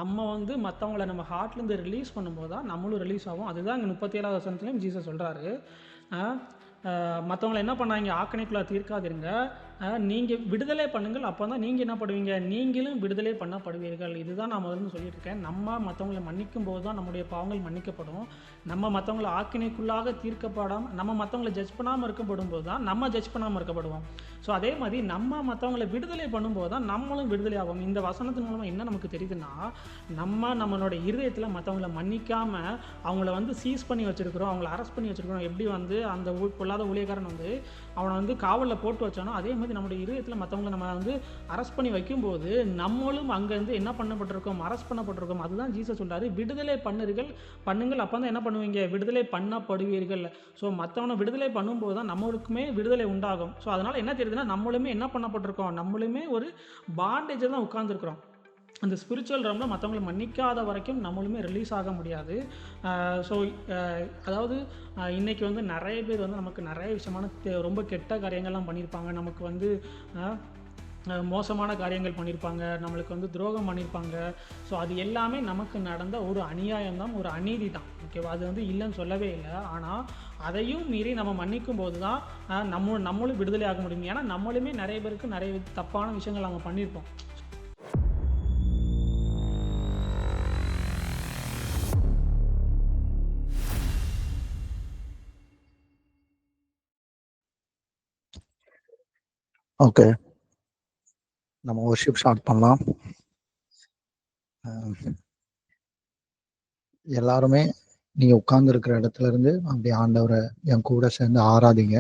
நம்ம வந்து மற்றவங்கள நம்ம ஹார்ட்லேருந்து ரிலீஸ் பண்ணும்போது தான் நம்மளும் ரிலீஸ் ஆகும். அதுதான் இங்கே 37வது வசனத்துலையும் ஜீசஸ் சொல்கிறாரு. மற்றவங்கள என்ன பண்ணாங்க, ஆக்கணைக்குள்ளே தீர்க்காதிருங்க, நீங்கள் விடுதலை பண்ணுங்கள், அப்போ தான் நீங்கள் என்ன பண்ணுவீங்க, நீங்களும் விடுதலை பண்ணப்படுவீர்கள். இதுதான் நான் முதல்ல சொல்லிட்டு இருக்கேன். நம்ம மற்றவங்களை மன்னிக்கும் போது தான் நம்முடைய பாவங்கள் மன்னிக்கப்படும். நம்ம மற்றவங்களை ஆக்கினைக்குள்ளாக தீர்க்கப்படாமல், நம்ம மற்றவங்களை ஜட்ஜ் பண்ணாமல் இருக்கப்படும் போது தான் நம்ம ஜட்ஜ் பண்ணாமல் இருக்கப்படுவோம். ஸோ அதே மாதிரி நம்ம மற்றவங்களை விடுதலை பண்ணும்போது தான் நம்மளும் விடுதலை ஆகும். இந்த வசனத்தின் மூலமாக என்ன நமக்கு தெரியுதுன்னா, நம்மளோட இருதயத்தில் மற்றவங்களை மன்னிக்காமல் அவங்கள வந்து சீஸ் பண்ணி வச்சுருக்கிறோம், அவங்கள அரெஸ்ட் பண்ணி வச்சுருக்கிறோம். எப்படி வந்து அந்த பொல்லாத ஊழியக்காரன் வந்து அவனை வந்து காவலில் போட்டு வச்சானோ, அதே மாதிரி நம்முடைய இருதயத்தில் மற்றவங்களை நம்ம வந்து அரெஸ்ட் பண்ணி வைக்கும்போது நம்மளும் அங்கேருந்து என்ன பண்ணப்பட்டிருக்கோம், அரெஸ்ட் பண்ணப்பட்டிருக்கோம். அதுதான் ஜீசஸ் சொல்றாரு, விடுதலை பண்ணுங்கள், அப்போ தான் என்ன பண்ணுவீங்க, விடுதலை பண்ணப்படுவீர்கள். ஸோ மற்றவனை விடுதலை பண்ணும்போது தான் நம்மளுக்குமே விடுதலை உண்டாகும். ஸோ அதனால் என்ன தெரியுதுன்னா, நம்மளுமே என்ன பண்ணப்பட்டிருக்கோம், நம்மளுமே ஒரு பாண்டேஜில் தான் உட்கார்ந்துருக்கிறோம். அந்த ஸ்பிரிச்சுவல் ரம்ல மற்றவங்களை மன்னிக்காத வரைக்கும் நம்மளுமே ரிலீஸ் ஆக முடியாது. ஸோ அதாவது இன்றைக்கி வந்து நிறைய பேர் வந்து நமக்கு நிறைய விஷயமான ரொம்ப கெட்ட காரியங்கள்லாம் பண்ணியிருப்பாங்க. நமக்கு வந்து மோசமான காரியங்கள் பண்ணியிருப்பாங்க, நம்மளுக்கு வந்து துரோகம் பண்ணியிருப்பாங்க. ஸோ அது எல்லாமே நமக்கு நடந்த ஒரு அநியாயம் தான், ஒரு அநீதி தான். ஓகேவா? அது வந்து இல்லைன்னு சொல்லவே இல்லை. ஆனால் அதையும் மீறி நம்ம மன்னிக்கும் போது தான் நம்மளும் விடுதலை ஆக முடியும். ஏன்னா நம்மளுமே நிறைய பேருக்கு நிறைய தப்பான விஷயங்கள் நம்ம பண்ணியிருப்போம். ஓகே, நம்ம வர்ஷிப் ஸ்டார்ட் பண்ணலாம். எல்லாருமே நீங்க உட்கார்ந்து இருக்கிற இடத்துல இருந்து அப்படி ஆண்டவரை என் கூட சேர்ந்து ஆராதிங்க.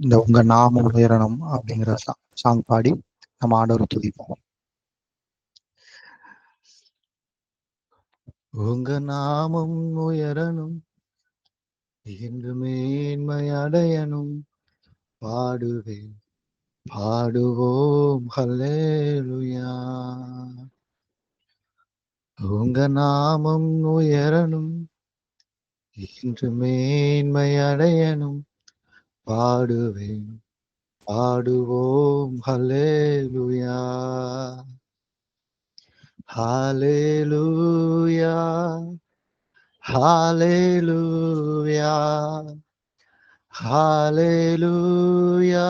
இந்த உங்க நாமம் உயரணும் அப்படிங்கிற சாங் பாடி நம்ம ஆண்டவரை துதிப்போம். உங்க நாமம் உயரணும் என்று மேன்மை அடையணும், பாடுவேன் பாடுவோம் ஹல்லேலூயா. உங்க நாமம் உயரணும் என்று மேன்மை அடையணும், பாடுவேன் பாடுவோம் ஹல்லேலூயா. ஹல்லேலூயா ஹல்லேலூயா ஹல்லேலூயா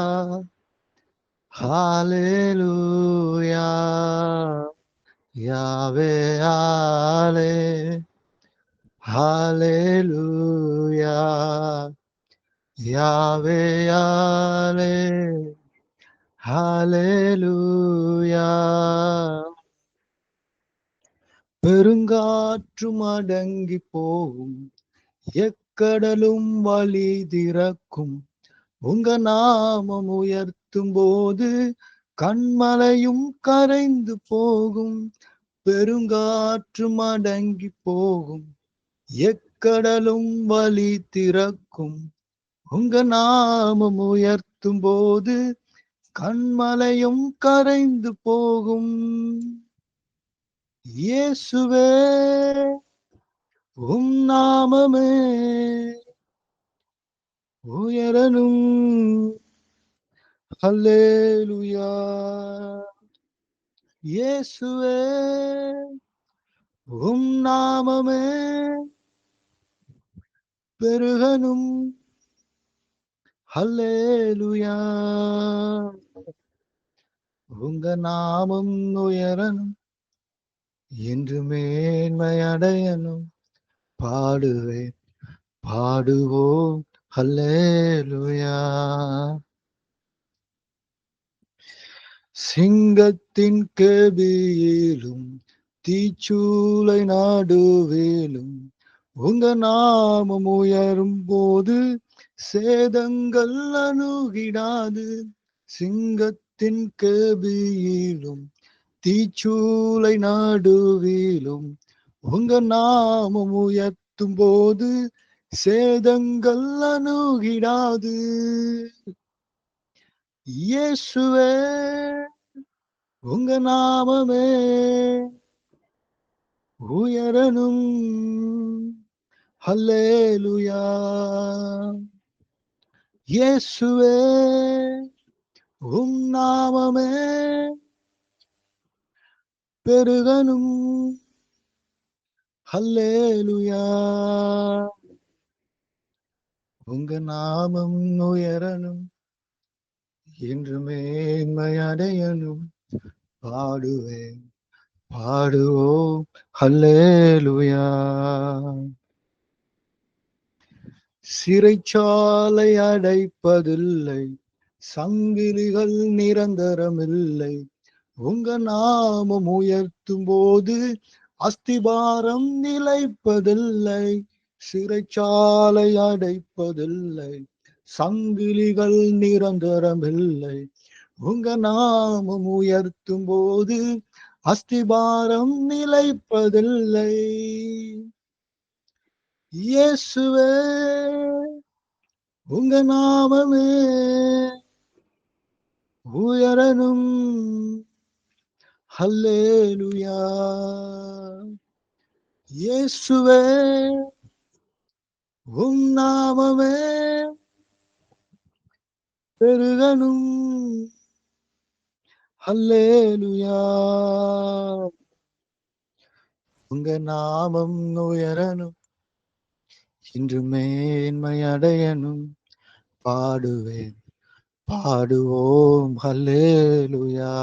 ஹல்லேலூயா. யாவே ஆலே ஹல்லேலூயா, யாவே ஆலே ஹல்லேலூயா. பெருங்காற்றும் அடங்கி போகும், எக்கடலும் வழி திறக்கும், உங்க நாமம் உயர்த்தும் போது கண்மலையும் கரைந்து போகும். பெருங்காற்றும் அடங்கி போகும், எக்கடலும் வழி திறக்கும், உங்க நாமம் உயர்த்தும் போது கண்மலையும் கரைந்து போகும். இயேசுவே உம் நாமமே உயரணும், ஹல்லேலூயா. இயேசுவே உம் நாமமே பெருகணும், ஹல்லேலூயா. உங்க நாமம் உயரணும் என்று மேன்மை அடையணும், பாடுவேன் பாடுவோம் ஹல்லேலூயா. சிங்கத்தின் கேபியிலும் தீச்சூளை நடுவிலும் உங்க நாமம் உயரும் போது சேதங்கள் அணுகிடாது. சிங்கத்தின் கேபியிலும் தீச்சூளை நடுவிலும் உங்க நாமம் உயர்த்தும் போது சேதங்கள் அணுகிடாது. இயேசுவே உங்க நாமமே உயரணும், ஹல்லேலூயா. இயேசுவே உம் நாமமே பெருகனும். ஹல்லேலூயா. உங்க நாமம் உயரணும், என்று மேன்மை அடையணும். பாடுவேன், பாடுவோம், ஹல்லேலூயா. சிறைச்சாலை அடைப்பதில்லை, சங்கிலிகள் நிரந்தரமில்லை. உங்க நாமம் உயர்த்தும் போது அஸ்திபாரம் நிலைப்பதில்லை. சிறைச்சாலை அடைப்பதில்லை, சங்கிலிகள் நிரந்தரமில்லை. உங்க நாமம் உயர்த்தும் போது அஸ்திபாரம் நிலைப்பதில்லை. இயேசுவே, உங்க நாமமே உயரணும். ஹல்லேலூயா. இயேசுவே, உம் நாமமே பெருகணும். ஹல்லேலூயா. உங்க நாமம் உயரணும், இன்று மேன்மை அடையணும். பாடுவேன், பாடுவோம், ஹல்லேலூயா.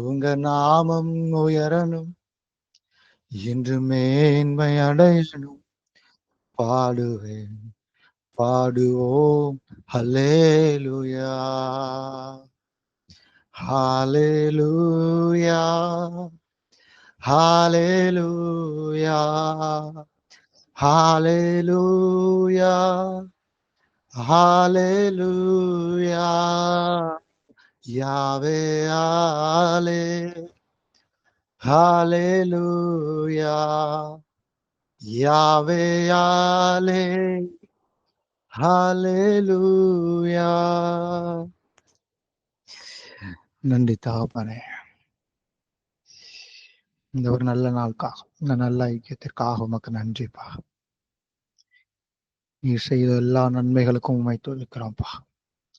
உங்க நாமம் உயரணும், இன்று மேன்மை அடையணும். பாடுவேன், பாடுவோம், ஹல்லேலூயா. ஹalleluya, ஹalleluya, ஹalleluya, ஹalleluya. யாவே ஆலே, ஹalleluya. யாவே ஆலே, ஹalleluya. நன்றி தகப்பனே, இந்த ஒரு நல்ல நாளுக்காக, இந்த நல்ல ஐக்கியத்திற்காக உமக்கு நன்றிப்பா. நீ செய்த எல்லா நன்மைகளுக்கும் உண்மை துதிக்கிறோம்ப்பா,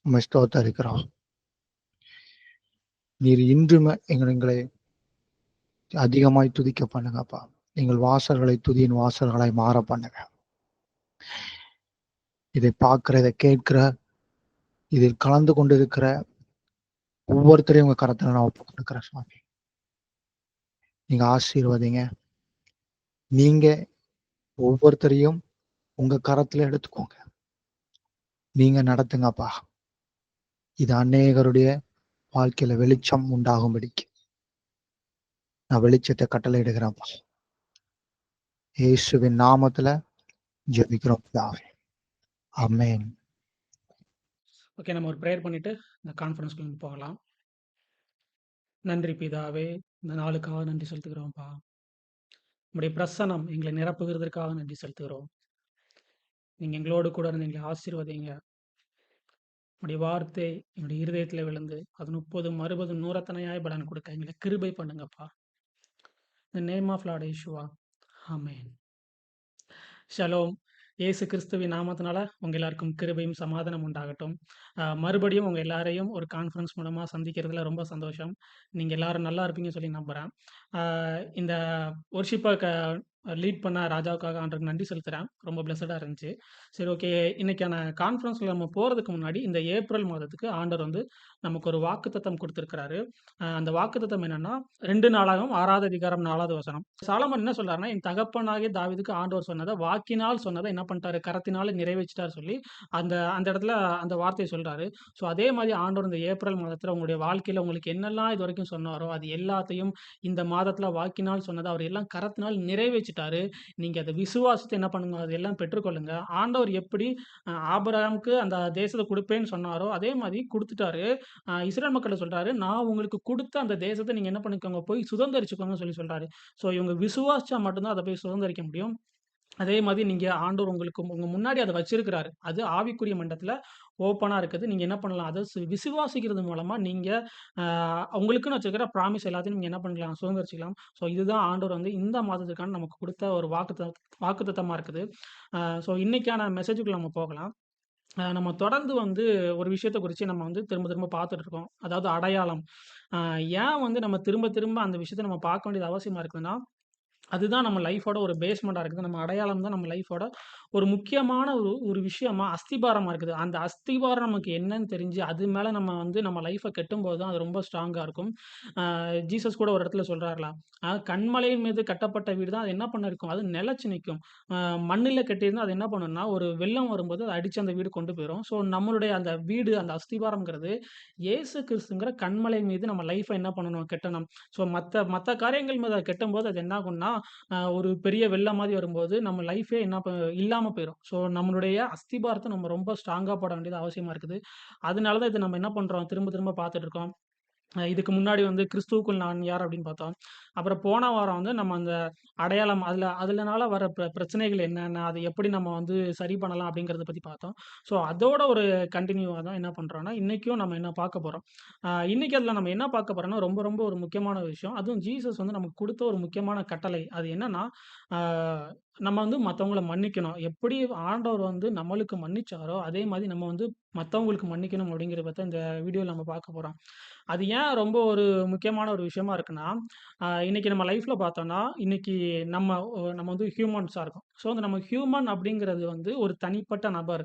உண்மை ஸ்தோத்தரிக்கிறோம். நீர் இன்றுமே எங்களை அதிகமாய் துதிக்க பண்ணுங்கப்பா. எங்கள் வாசல்களை துதியின் வாசல்களை மாற பண்ணுங்க. இதை பார்க்கிற, இதை கேட்கிற, இதில் கலந்து கொண்டிருக்கிற ஒவ்வொருத்தரையும் உங்க கரத்துல நான் ஒப்பு கொடுக்கிறேன் சுவாமி. நீங்க ஆசீர்வதிங்க. நீங்க ஒவ்வொருத்தரையும் உங்க கரத்துல எடுத்துக்கோங்க. நீங்க நடத்துங்கப்பா. இது அநேகருடைய வாழ்க்கையில வெளிச்சம் உண்டாகும்படிக்கு நான் வெளிச்சத்தை கட்டளை இடுகிறேன்ப்பா. இயேசுவின் நாமத்துல ஜெபிக்கிறோம் பிதாவே. ஆமென். ஓகே, நம்ம ஒரு ப்ரேயர் பண்ணிட்டு இந்த கான்ஃபரன்ஸ்க்கு போகலாம். நன்றி பிதாவே, இந்த நாளுக்காக நன்றி செலுத்துகிறோம்ப்பா. உங்களுடைய பிரசனம் எங்களை நிரப்புகிறதற்காக நன்றி செலுத்துகிறோம். நீங்க எங்களோடு கூட இருந்து எங்களை ஆசீர்வதிங்க. உடைய வார்த்தை என்னுடைய இருதயத்துல விழுந்து அது 30, 60, 100 பலன் கொடுக்க எங்களை கிருபை பண்ணுங்கப்பா. இந்த நேம் ஆஃப் லார்ட் இயேசுவா, ஆமென். ஷலோம். இயேசு கிறிஸ்துவின் நாமத்தினால உங்க எல்லாருக்கும் கிருபையும் சமாதானம் உண்டாகட்டும். மறுபடியும் உங்க எல்லாரையும் ஒரு கான்ஃபரன்ஸ் மூலமா சந்திக்கிறதுல ரொம்ப சந்தோஷம். நீங்க எல்லாரும் நல்லா இருப்பீங்கன்னு சொல்லி நம்புறேன். இந்த ஒர்ஷிப்பை லீட் பண்ண ராஜாவுக்காக ஆண்டவருக்கு நன்றி செலுத்துறேன். ரொம்ப பிளஸடா இருந்துச்சு. சரி, ஓகே. இன்னைக்கான கான்ஃபரன்ஸ்ல நம்ம போறதுக்கு முன்னாடி இந்த ஏப்ரல் மாதத்துக்கு ஆண்டவர் வந்து நமக்கு ஒரு வாக்குத்தத்தம் கொடுத்திருக்கிறாரு. அந்த வாக்குத்தத்தம் என்னன்னா 2 நாளாகவும் 6வது அதிகாரம் 4வது வசனம். சாலமன் என்ன சொல்றாருன்னா, என் தகப்பனாகிய தாவீதுக்கு ஆண்டவர் சொன்னதை வாக்கினால் சொன்னதை என்ன பண்ணிட்டாரு, கரத்தினால நிறைவேற்றிட்டார் சொல்லி அந்த அந்த இடத்துல அந்த வார்த்தையை சொல்றாரு. ஸோ அதே மாதிரி ஆண்டவர் இந்த ஏப்ரல் மாதத்துல உங்களுடைய வாழ்க்கையில உங்களுக்கு என்னெல்லாம் இது வரைக்கும் சொன்னாரோ அது எல்லாத்தையும் இந்த மாதத்துல வாக்கினால் சொன்னதை அவர் எல்லாம் கரத்தினால் நிறைவேற்றிட்டாரு. நீங்க அதை விசுவாசத்தை என்ன பண்ணுங்க, அதெல்லாம் பெற்றுக்கொள்ளுங்க. ஆண்டவர் எப்படி ஆபிரகாமுக்கு அந்த தேசத்தை கொடுப்பேன்னு சொன்னாரோ அதே மாதிரி கொடுத்துட்டாரு. இஸ்ரேல் மக்கள்ட்ட சொல்றாரு, நான் உங்களுக்கு கொடுத்த அந்த தேசத்தை நீங்க என்ன பண்ணிக்கோங்க, போய் சுதந்தரிச்சுக்கோங்கன்னு சொல்லி சொல்றாரு. ஸோ இவங்க விசுவாசிச்சா மட்டும்தான் அதை போய் சுதந்தரிக்க முடியும். அதே மாதிரி நீங்க ஆண்டவர் உங்களுக்கு உங்க முன்னாடி அதை வச்சிருக்கிறாரு. அது ஆவிக்குரிய மண்டலத்துல ஓப்பனா இருக்குது. நீங்க என்ன பண்ணலாம், அதை விசுவாசிக்கிறது மூலமா நீங்க உங்களுக்குன்னு வச்சிருக்கிற ப்ராமிஸ் எல்லாத்தையும் நீங்க என்ன பண்ணலாம், சுதந்தரிச்சுக்கலாம். ஸோ இதுதான் ஆண்டவர் வந்து இந்த மாதத்துக்கான நமக்கு கொடுத்த ஒரு வாக்குத்தத்தமா இருக்குது. ஸோ இன்னைக்கான மெசேஜுக்குள்ள நம்ம போகலாம். நம்ம தொடர்ந்து வந்து ஒரு விஷயத்த குறித்து நம்ம வந்து திரும்ப திரும்ப பார்த்துட்டு இருக்கோம். அதாவது அடையாளம். அ ஏன் வந்து நம்ம திரும்ப திரும்ப அந்த விஷயத்த நம்ம பார்க்க வேண்டியது அவசியமா இருக்குதுன்னா, அதுதான் நம்ம லைஃபோட ஒரு பேஸ்மெண்டா இருக்குது. நம்ம அடையாளம் தான் நம்ம லைஃபோட ஒரு முக்கியமான ஒரு ஒரு விஷயமா அஸ்திபாரமா இருக்குது. அந்த அஸ்திபாரம் நமக்கு என்னன்னு தெரிஞ்சு, அது மேல நம்ம வந்து நம்ம லைஃப கட்டும்போது தான் அது ரொம்ப ஸ்ட்ராங்கா இருக்கும். ஜீசஸ் கூட ஒரு இடத்துல சொல்றார்லாம், கன்மலையின் மீது கட்டப்பட்ட வீடு தான் அது என்ன பண்ணிருக்கும், அது நிலைச்சு நிக்கும். அ மண்ணுல கட்டியிருந்தா அது என்ன பண்ணும்னா, ஒரு வெள்ளம் வரும்போது அத அடிச்சு அந்த வீடு கொண்டு போயிரும். ஸோ நம்மளுடைய அந்த வீடு, அந்த அஸ்திபாரம்ங்கிறது இயேசு கிறிஸ்துங்கிற கன்மலை மீது நம்ம லைஃப என்ன பண்ணணும், கட்டணும். ஸோ மத்த மத்த காரியங்கள் மீது அத கட்டும்போது அது என்ன ஆகும்னா, ஒரு பெரிய வெள்ளம் மாரி வரும்போது, நம்ம லைஃபே என்ன இல்லாம போயிரும். ஸோ நம்மளுடைய அஸ்திபாரத்த நம்ம ரொம்ப ஸ்ட்ராங்கா போட வேண்டியது அவசியமா இருக்குது. அதனால தான் இத நம்ம என்ன பண்றோம், திரும்ப திரும்ப பார்த்துட்டு இருக்கோம். இதுக்கு முன்னாடி வந்து கிறிஸ்துவுக்குள் நான் யார் அப்படின்னு பார்த்தோம். அப்புறம் போன வாரம் வந்து நம்ம அந்த அடையாளம் அதுலனால வர பிரச்சனைகள் என்னென்ன? அத எப்படி நம்ம வந்து சரி பண்ணலாம் அப்படிங்கிறத பத்தி பார்த்தோம். ஸோ அதோட ஒரு கன்டின்யூவா தான் என்ன பண்றோம்னா, இன்னைக்கும் நம்ம என்ன பார்க்க போறோம். இன்னைக்கு அதுல நம்ம என்ன பார்க்க போறோம்னா, ரொம்ப ரொம்ப ஒரு முக்கியமான விஷயம். அதுவும் ஜீசஸ் வந்து நமக்கு குடுத்த ஒரு முக்கியமான கட்டளை. அது என்னன்னா, ஆ நம்ம வந்து மத்தவங்கள மன்னிக்கணும். எப்படி ஆண்டவர் வந்து நம்மளுக்கு மன்னிச்சாரோ, அதே மாரி நம்ம வந்து மத்தவங்களுக்கு மன்னிக்கணும் அப்படிங்கிறத பத்தி இந்த வீடியோல நம்ம பார்க்க போறோம். அது ஏன் ரொம்ப ஒரு முக்கியமான ஒரு விஷயமா இருக்குன்னா, இன்னைக்கு நம்ம லைஃப்ல பார்த்தோம்னா, இன்னைக்கு நம்ம வந்து ஹியூமன்ஸா இருக்கோம். ஸோ, வந்து நம்ம ஹியூமன் அப்படிங்கிறது வந்து ஒரு தனிப்பட்ட நபர்.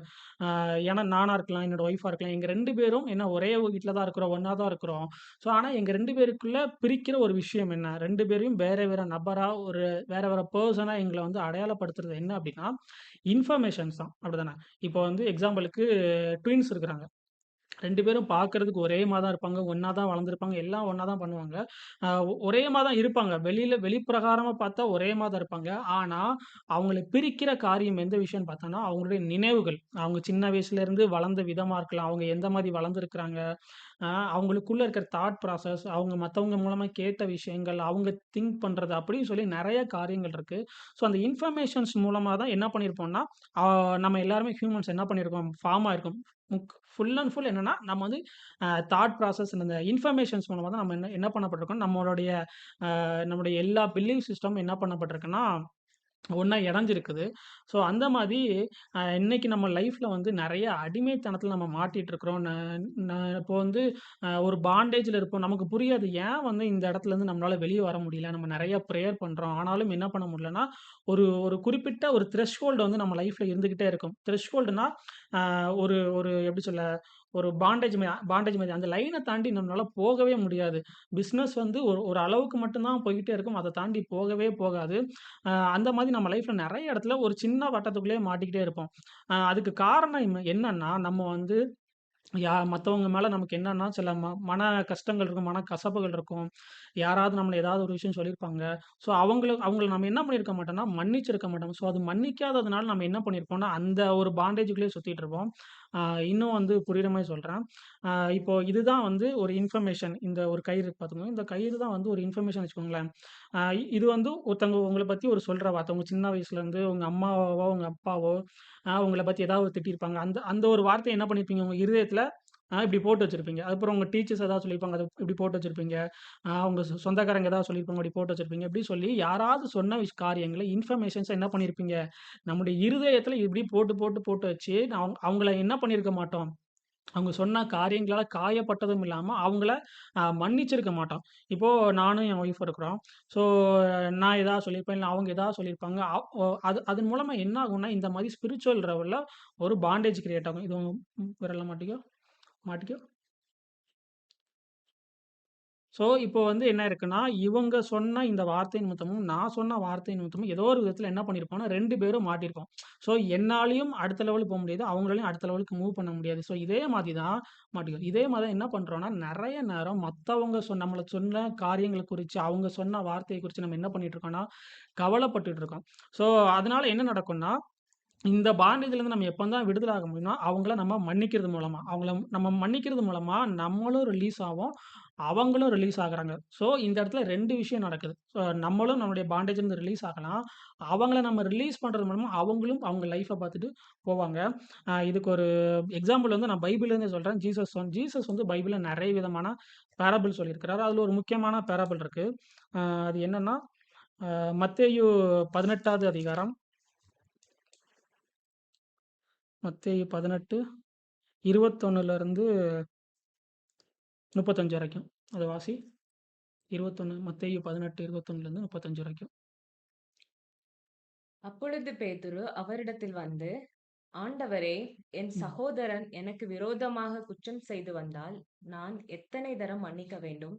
ஏன்னா நானா இருக்கலாம், என்னோட ஒய்ஃபா இருக்கலாம். எங்க 2 பேரும் என்ன ஒரே வீட்ல தான் இருக்கிறோம், ஒண்ணா தான் இருக்கிறோம். ஸோ, ஆனா எங்க 2 பேருக்குள்ள பிரிக்கிற ஒரு விஷயம் என்ன? 2 பேரையும் வேற வேற நபரா, ஒரு வேற வேற பெர்சனா எங்கள வந்து அடையாளப்படுத்துறது என்ன அப்படின்னா, இன்ஃபர்மேஷன்ஸ் தான். அப்படிதானே? இப்போ வந்து எக்ஸாம்பிளுக்கு ட்வின்ஸ் இருக்கிறாங்க. 2 பேரும் பார்க்கறதுக்கு ஒரே மாரி தான் இருப்பாங்க. ஒண்ணா தான் வளர்ந்துருப்பாங்க. எல்லாம் ஒண்ணா தான் பண்ணுவாங்க. ஒரே மாரி தான் இருப்பாங்க. வெளிப்பிரகாரமா பார்த்தா ஒரே மாரி தான் இருப்பாங்க. ஆனா, அவங்கள பிரிக்கிற காரியம் எந்த விஷயம்னு பார்த்தோம்னா, அவங்களுடைய நினைவுகள். அவங்க சின்ன வயசுலேருந்து வளர்ந்த விதமா இருக்கலாம். அவங்க எந்த மாரி வளர்ந்துருக்கிறாங்க. அவங்களுக்குள்ள இருக்கிற தாட் ப்ராசஸ், அவங்க மத்தவங்க மூலமா கேட்ட விஷயங்கள், அவங்க திங்க் பண்றது அப்படின்னு சொல்லி நெறைய காரியங்கள் இருக்கு. ஸோ, அந்த இன்ஃபர்மேஷன்ஸ் மூலமா தான் என்ன பண்ணியிருப்போம்னா, ஆ நம்ம எல்லாருமே ஹியூமன்ஸ் என்ன பண்ணியிருக்கோம், ஃபார்ம் ஆயிருக்கோம். ஃபுல் அண்ட் ஃபுல் என்னன்னா, நம்ம வந்து தாட் ப்ராசஸ் இந்த இன்ஃபர்மேஷன்ஸ் மூலமா தான் நம்ம என்ன என்ன பண்ணப்பட்டிருக்கோம், நம்மளுடைய எல்லா பிலீவ் சிஸ்டம் என்ன பண்ணப்பட்டிருக்குன்னா, ஒண்ணா இணைஞ்சிருக்குது. ஸோ அந்த மாரி இன்னைக்கு நம்ம லைஃப்ல வந்து நெறைய அடிமைத்தனத்தில நம்ம மாட்டிட்டு இருக்கிறோம். ந ந இப்போ வந்து ஒரு பாண்டேஜ்ல இருப்போம். நமக்கு புரியாது. ஏன் வந்து இந்த இடத்துலருந்து நம்மளால வெளிய வர முடியல? நம்ம நெறைய பிரேயர் பண்றோம். ஆனாலும் என்ன பண்ண முடியலன்னா, ஒரு ஒரு குறிப்பிட்ட ஒரு த்ரெஷ்ஹோல்டு வந்து நம்ம லைஃப்ல இருந்துகிட்டே இருக்கும். த்ரெஷ்ஹோல்டுனா ஒரு ஒரு எப்படி சொல்ல? ஒரு பாண்டேஜ் மாரி. அந்த லைன தாண்டி நம்மளால போகவே முடியாது. பிசினஸ் வந்து ஒரு ஒரு அளவுக்கு மட்டும் தான் போய்க்கிட்டே இருக்கும். அத தாண்டி போகவே போகாது. அந்த மாதிரி நம்ம லைஃப்ல நெறைய இடத்துல ஒரு சின்ன வட்டத்துக்குள்ளேயே மாட்டிக்கிட்டே இருப்போம். அதுக்கு காரணம் என்னன்னா, நம்ம வந்து மத்தவங்க மேல நமக்கு என்னன்னா, சில மன கஷ்டங்கள் இருக்கும், மனக்கசப்புகள் இருக்கும். யாராவது நம்மள ஏதாவது ஒரு விஷயம் சொல்லியிருப்பாங்க. ஸோ அவங்கள நம்ம என்ன பண்ணியிருக்க மாட்டோம்னா, மன்னிச்சிருக்க மாட்டோம். ஸோ அது மன்னிக்காததுனால நம்ம என்ன பண்ணியிருப்போம்னா, அந்த ஒரு பாண்டேஜுக்குள்ளேயே சுத்திட்டு இருப்போம். ஆ இன்னும் வந்து புரியிற மாரி சொல்றேன். இப்போ இதுதான் வந்து ஒரு இன்ஃபர்மேஷன். இந்த ஒரு கயிறு இருக்கு பாத்துக்கோங்க. இந்த கயிறு தான் வந்து ஒரு இன்ஃபர்மேஷன் வச்சுக்கோங்களேன். இது வந்து ஒருத்தவங்க உங்கள பத்தி ஒரு சொல்ற வார்த்தை. உங்க சின்ன வயசுலேருந்து உங்க அம்மாவோ, உங்க அப்பாவோ உங்கள பத்தி ஏதாவது திட்டியிருப்பாங்க. அந்த அந்த ஒரு வார்த்தைய என்ன பண்ணியிருப்பீங்க உங்க இருதயத்துல இப்படி போட்டு வச்சிருப்பீங்க. அதுக்கப்புறம் உங்க டீச்சர்ஸ் ஏதாவது சொல்லியிருப்பாங்க. அத இப்படி போட்டு வச்சிருப்பீங்க. உங்க சொந்தக்காரங்க ஏதாவது சொல்லியிருப்பாங்க. இப்படி போட்டு வச்சிருப்பீங்க. இப்படி சொல்லி யாராவது சொன்ன காரியங்கள இன்ஃபர்மேஷன்ஸ என்ன பண்ணியிருப்பீங்க? நம்முடைய இருதயத்துல இப்படி போட்டு, போட்டு, போட்டு வச்சு அவங்கள என்ன பண்ணியிருக்க மாட்டோம். அவங்க சொன்ன காரியங்களால காயப்பட்டதும் இல்லாம, அவங்கள மன்னிச்சிருக்க மாட்டோம். இப்போ நானும் என் ஒய்ஃப் இருக்கிறோம். ஸோ நான் ஏதாவது சொல்லியிருப்பேன். இல்ல அவங்க ஏதாவது சொல்லியிருப்பாங்க. அ ஒ அது அதன் மூலமா என்ன ஆகும்னா, இந்த மாரி ஸ்பிரிச்சுவல் லெவல்ல ஒரு பாண்டேஜ் கிரியேட் ஆகும். இது விரல்ல மாட்டிக்கோ, மாட்டிக்கோ. ஸோ, இப்போ வந்து என்ன இருக்குன்னா, இவங்க சொன்ன இந்த வார்த்தை நிமித்தமும், நான் சொன்ன வார்த்தை நிமித்தமும் ஏதோ ஒரு விதத்தில என்ன பண்ணியிருப்போம்னா, 2 பேரும் மாட்டியிருப்போம். ஸோ, என்னாலயும் அடுத்த லெவலுக்கு போ முடியாது. அவங்களாலயும் அடுத்த லெவலுக்கு மூவ் பண்ண முடியாது. ஸோ, இதே மாதிரி தான் மாட்டிக்கிறோம். இதே மாரி தான் என்ன பண்றோம்னா, நெறைய நேரம் மத்தவங்க நம்மள சொன்ன காரியங்கள குறிச்சு, அவங்க சொன்ன வார்த்தைய குறிச்சு நம்ம என்ன பண்ணிட்டு இருக்கோம்னா, கவலைப்பட்டுட்டு இருக்கோம். ஸோ, அதனால என்ன நடக்கும்னா, இந்த பாண்டேஜ்லேருந்து நம்ம எப்ப தான் விடுதலை ஆக முடியும்னா, அவங்கள நம்ம மன்னிக்கிறது மூலமா. அவங்கள நம்ம மன்னிக்கிறது மூலமா நம்மளும் ரிலீஸ் ஆவோம். அவங்களும் ரிலீஸ் ஆகுறாங்க. ஸோ, இந்த இடத்துல 2 விஷயம் நடக்குது. நம்மளும் நம்முடைய பாண்டேஜ்லேருந்து ரிலீஸ் ஆகலாம். அவங்கள நம்ம ரிலீஸ் பண்றது மூலமா அவங்களும் அவங்க லைஃப்ப பார்த்துட்டு போவாங்க. இதுக்கு ஒரு எக்ஸாம்பிள் வந்து நான் பைபிள்லேருந்தே சொல்றேன். ஜீசஸ் வந்து பைபிள்ல நெறைய விதமான பேரபிள் சொல்லியிருக்கிறாரு. அதுல ஒரு முக்கியமான பேரபிள் இருக்கு. அ அது என்னன்னா, அ மத்தேயு 18வது அதிகாரம். மத்தேயு 18 21ல இருந்து 35 வரைக்கும். அத வாசி. 21 மத்தேயு 18:21லேருந்து 35 வரைக்கும். அப்பொழுது பேதுரு அவரிடத்தில் வந்து, ஆண்டவரே, என் ம். சகோதரன் எனக்கு விரோதமாக குற்றம் செய்து வந்தால் நான் எத்தனை தரம் மன்னிக்க வேண்டும்?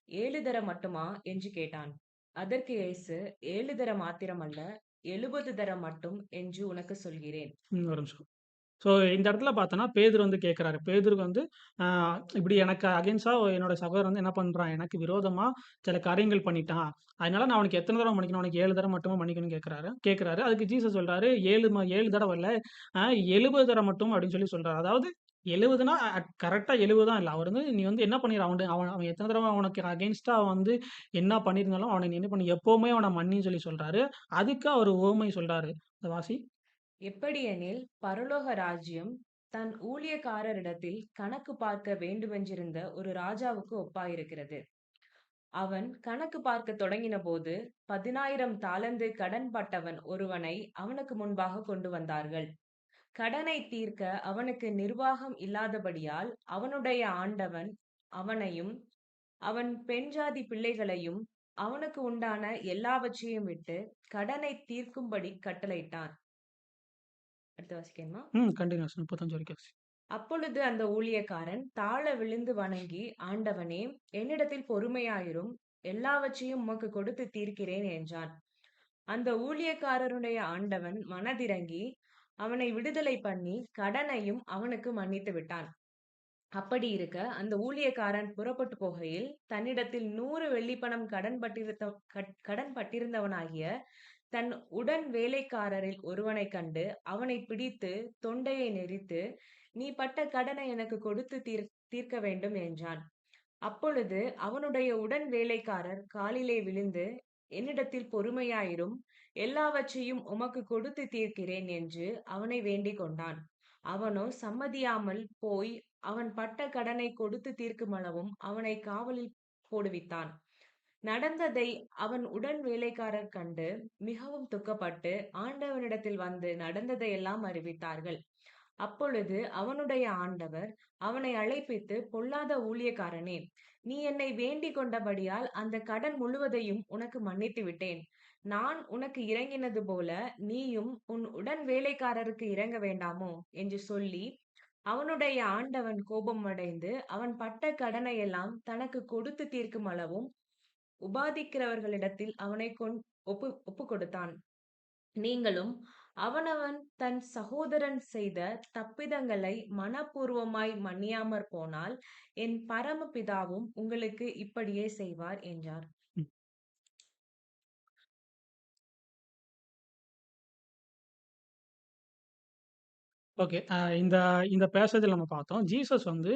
7 தரம் மட்டுமா என்று கேட்டான். அதற்கு இயேசு, 7 தரம் மாத்திரமல்ல, 70 தரம் மட்டும் என்று உனக்கு சொல்கிறேன். ஒரு நிமிஷம். ஸோ இந்த இடத்துல பார்த்தோன்னா, பேதுரு வந்து கேட்குறாரு. பேதுருக்கு வந்து அ இப்படி எனக்கு அகைன்ஸ்டா என்னோட சகோதரன் வந்து என்ன பண்றான், எனக்கு விரோதமா சில காரியங்கள் பண்ணிட்டான். அதனால நான் அவனுக்கு எத்தன தடவ மன்னிக்கணும்? அவனுக்கு 7 தடவ மட்டுமா மன்னிக்கணும்னு கேட்குறாரு. அதுக்கு ஜீசஸ் சொல்றாரு, 7 தடவ இல்ல, 70 தடவ மட்டும் அப்படின்னு சொல்லி சொல்றாரு. அதாவது 70னா கரெக்ட்டா 70 தான் இல்ல. அவர் வந்து நீ வந்து என்ன பண்ணிரு அவன் அவன் எத்தன தடவ உனக்கு அகைன்ஸ்டா வந்து என்ன பண்ணியிருந்தாலும், அவன நீ என்ன பண்ணு, எப்பவுமே அவன மன்னின்னு சொல்லி சொல்றாரு. அதுக்கு அவர் உவமை சொல்றாரு. அத வாசி. எப்படியெனில், பரலோக ராஜ்யம் தன் ஊழியக்காரரிடத்தில் கணக்கு பார்க்க வேண்டுமென்றிருந்த ஒரு ராஜாவுக்கு ஒப்பாயிருக்கிறது. அவன் கணக்கு பார்க்க தொடங்கினபோது 10,000 தாலந்து கடன் பட்டவன் ஒருவனை அவனுக்கு முன்பாக கொண்டு வந்தார்கள். கடனை தீர்க்க அவனுக்கு நிர்வாகம் இல்லாதபடியால் அவனுடைய ஆண்டவன் அவனையும் அவன் பெண் ஜாதி பிள்ளைகளையும் அவனுக்கு உண்டான எல்லாவற்றையும் விட்டு கடனை தீர்க்கும்படி கட்டளையிட்டான். அடுத்து வாசிக்கணுமா? கன்டினியூஸ் 35 வரைக்கும் வாசி. அப்பொழுது அந்த ஊழியக்காரன் தாழ விழுந்து வணங்கி, ஆண்டவனே, என்னிடத்தில் பொறுமையாயிரும், எல்லாவற்றையும் உமக்கு கொடுத்து தீர்க்கிறேன் என்றான். அந்த ஊழியக்காரருடைய ஆண்டவன் மனதிரங்கி அவனை விடுதலை பண்ணி கடனையும் அவனுக்கு மன்னித்து விட்டான். அப்படி இருக்க அந்த ஊழியக்காரன் புறப்பட்டு போகையில் தன்னிடத்தில் 100 வெள்ளிப்பணம் கடன் பட்டிருந்தவனாகிய தன் உடன் வேலைக்காரரில் ஒருவனைக் கண்டு அவனை பிடித்து தொண்டையை நெரித்து, நீ பட்ட கடனை எனக்கு கொடுத்து தீர்க்க வேண்டும் என்றான். அப்பொழுது அவனுடைய உடன் வேலைக்காரர் காலிலே விழுந்து, என்னிடத்தில் பொறுமையாயிரும், எல்லாவற்றையும் உமக்கு கொடுத்து தீர்க்கிறேன் என்று அவனை வேண்டிக் கொண்டான். அவனோ சம்மதியாமல் போய் அவன் பட்ட கடனை கொடுத்து தீர்க்குமளவும் அவனை காவலில் போடுவித்தான். நடந்ததை அவன் உடன் வேலைக்காரர் கண்டு மிகவும் துக்கப்பட்டு ஆண்டவனிடத்தில் வந்து நடந்ததையெல்லாம் அறிவித்தார்கள். அப்பொழுது அவனுடைய ஆண்டவர் அவனை அழைப்பித்து, பொல்லாத ஊழியக்காரனே, நீ என்னை வேண்டிக் கொண்டபடியால் அந்த கடன் முழுவதையும் உனக்கு மன்னித்து விட்டேன். நான் உனக்கு இறங்கினது போல நீயும் உன் உடன் வேலைக்காரருக்கு இறங்க வேண்டாமோ என்று சொல்லி, அவனுடைய ஆண்டவன் கோபம் அடைந்து அவன் பட்ட கடனை எல்லாம் தனக்கு கொடுத்து தீர்க்கும் அளவும் உபாதிக்கிறவர்களிடத்தில் அவனை ஒப்பு கொடுத்தான். நீங்களும் அவனவன் தன் சகோதரன் செய்த தப்பிதங்களை மனப்பூர்வமாய் மன்னியாமற் போனால் என் பரமபிதாவும் உங்களுக்கு இப்படியே செய்வார் என்றார். ஓகே. இந்த இந்த பேசேஜ்ல நம்ம பார்த்தோம். ஜீசஸ் வந்து